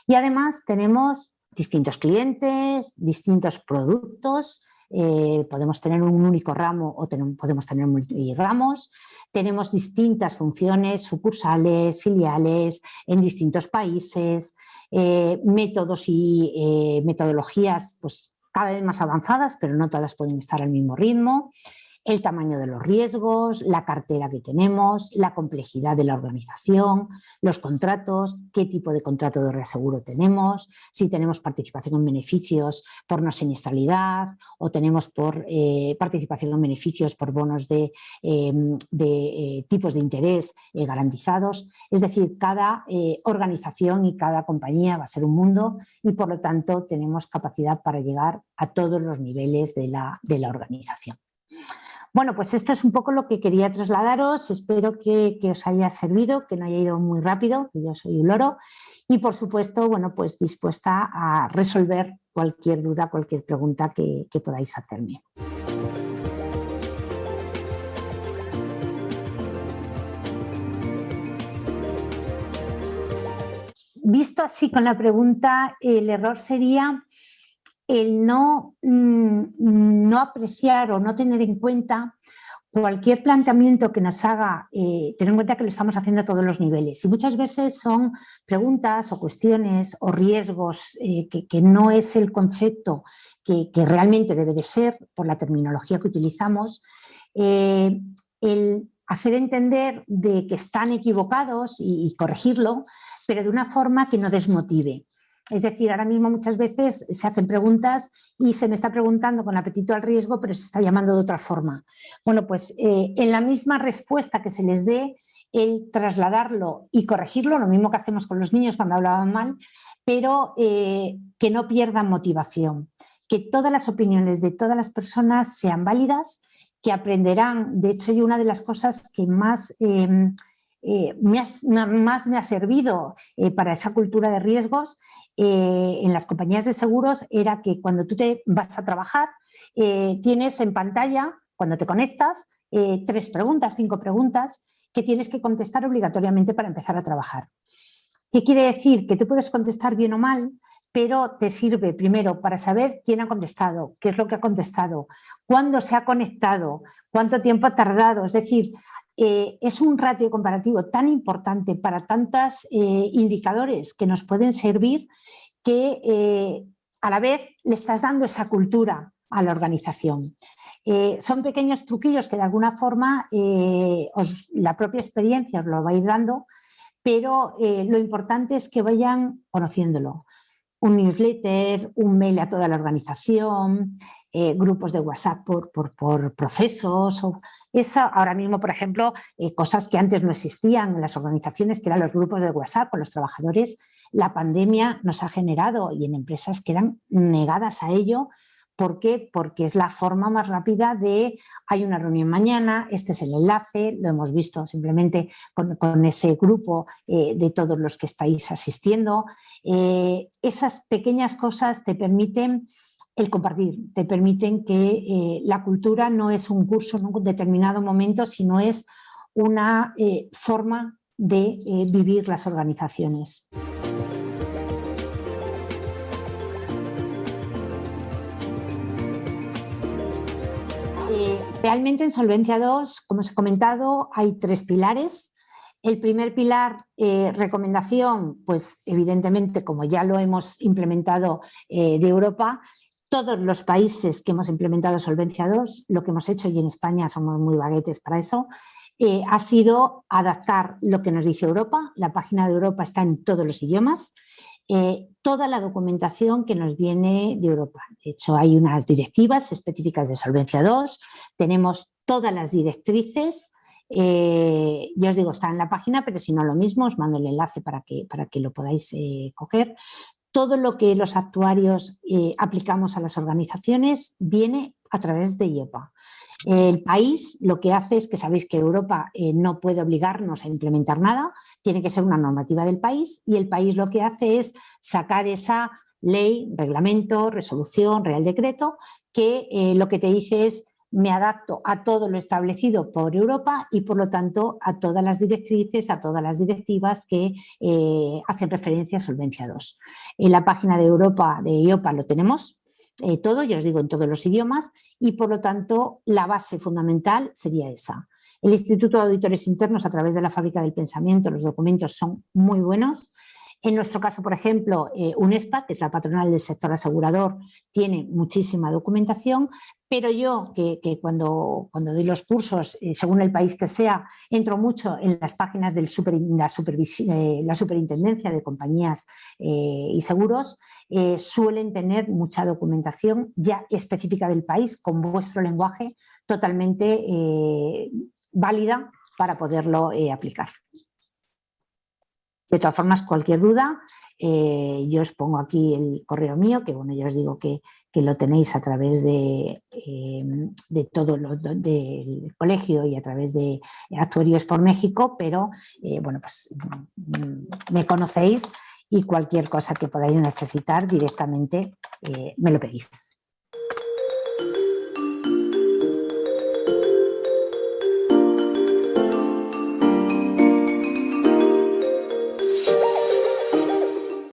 Y además tenemos distintos clientes, distintos productos, podemos tener un único ramo o podemos tener multiramos, tenemos distintas funciones, sucursales, filiales en distintos países, métodos y metodologías pues, cada vez más avanzadas, pero no todas pueden estar al mismo ritmo. El tamaño de los riesgos, la cartera que tenemos, la complejidad de la organización, los contratos, qué tipo de contrato de reaseguro tenemos, si tenemos participación en beneficios por no siniestralidad o tenemos por participación en beneficios por bonos de tipos de interés garantizados. Es decir, cada organización y cada compañía va a ser un mundo y por lo tanto tenemos capacidad para llegar a todos los niveles de la organización. Bueno, pues esto es un poco lo que quería trasladaros, espero que os haya servido, que no haya ido muy rápido, que yo soy un loro y por supuesto, bueno, pues dispuesta a resolver cualquier duda, cualquier pregunta que podáis hacerme. visto así con la pregunta, el error sería el no apreciar o no tener en cuenta cualquier planteamiento que nos haga, tener en cuenta que lo estamos haciendo a todos los niveles. Y muchas veces son preguntas o cuestiones o riesgos que no es el concepto que realmente debe de ser por la terminología que utilizamos. El hacer entender de que están equivocados y corregirlo, pero de una forma que no desmotive. Es decir, ahora mismo muchas veces se hacen preguntas y se me está preguntando con apetito al riesgo, pero se está llamando de otra forma. Bueno, pues en la misma respuesta que se les dé, el trasladarlo y corregirlo, lo mismo que hacemos con los niños cuando hablaban mal, pero que no pierdan motivación, que todas las opiniones de todas las personas sean válidas, que aprenderán. De hecho, yo una de las cosas que más me ha servido para esa cultura de riesgos en las compañías de seguros era que cuando tú te vas a trabajar tienes en pantalla, cuando te conectas, 3 preguntas, 5 preguntas que tienes que contestar obligatoriamente para empezar a trabajar. ¿Qué quiere decir? Que tú puedes contestar bien o mal, pero te sirve primero para saber quién ha contestado, qué es lo que ha contestado, cuándo se ha conectado, cuánto tiempo ha tardado. Es decir, es un ratio comparativo tan importante para tantos indicadores que nos pueden servir que a la vez le estás dando esa cultura a la organización. Son pequeños truquillos que de alguna forma la propia experiencia os lo va a ir dando, pero lo importante es que vayan conociéndolo. Un newsletter, un mail a toda la organización, grupos de WhatsApp por procesos. Ahora mismo, por ejemplo, cosas que antes no existían en las organizaciones, que eran los grupos de WhatsApp con los trabajadores. La pandemia nos ha generado, y en empresas que eran negadas a ello. ¿Por qué? Porque es la forma más rápida de, hay una reunión mañana, este es el enlace, lo hemos visto simplemente con ese grupo de todos los que estáis asistiendo. Esas pequeñas cosas te permiten el compartir, te permiten que la cultura no es un curso en un determinado momento, sino es una forma de vivir las organizaciones. Realmente en Solvencia II, como os he comentado, hay 3 pilares. El primer pilar, recomendación, pues evidentemente, como ya lo hemos implementado de Europa, todos los países que hemos implementado Solvencia II, lo que hemos hecho, y en España somos muy baguetes para eso, ha sido adaptar lo que nos dice Europa. La página de Europa está en todos los idiomas. Toda la documentación que nos viene de Europa. De hecho, hay unas directivas específicas de Solvencia II, tenemos todas las directrices, ya os digo, está en la página, pero si no lo mismo, os mando el enlace para que lo podáis coger. Todo lo que los actuarios aplicamos a las organizaciones viene a través de IOPA. El país lo que hace es que sabéis que Europa no puede obligarnos a implementar nada, tiene que ser una normativa del país, y el país lo que hace es sacar esa ley, reglamento, resolución, real decreto, que lo que te dice es me adapto a todo lo establecido por Europa y por lo tanto a todas las directrices, a todas las directivas que hacen referencia a Solvencia II. En la página de Europa, de IOPA, lo tenemos todo, ya os digo, en todos los idiomas, y por lo tanto la base fundamental sería esa. El Instituto de Auditores Internos, a través de la Fábrica del Pensamiento, los documentos son muy buenos. En nuestro caso, por ejemplo, UNESPA, que es la patronal del sector asegurador, tiene muchísima documentación, pero yo, que cuando doy los cursos, según el país que sea, entro mucho en las páginas de la superintendencia de compañías y seguros, suelen tener mucha documentación ya específica del país, con vuestro lenguaje totalmente válida para poderlo aplicar. De todas formas, cualquier duda, yo os pongo aquí el correo mío, que bueno, ya os digo que lo tenéis a través de todo del colegio y a través de Actuarios por México, pero bueno, pues me conocéis y cualquier cosa que podáis necesitar directamente me lo pedís.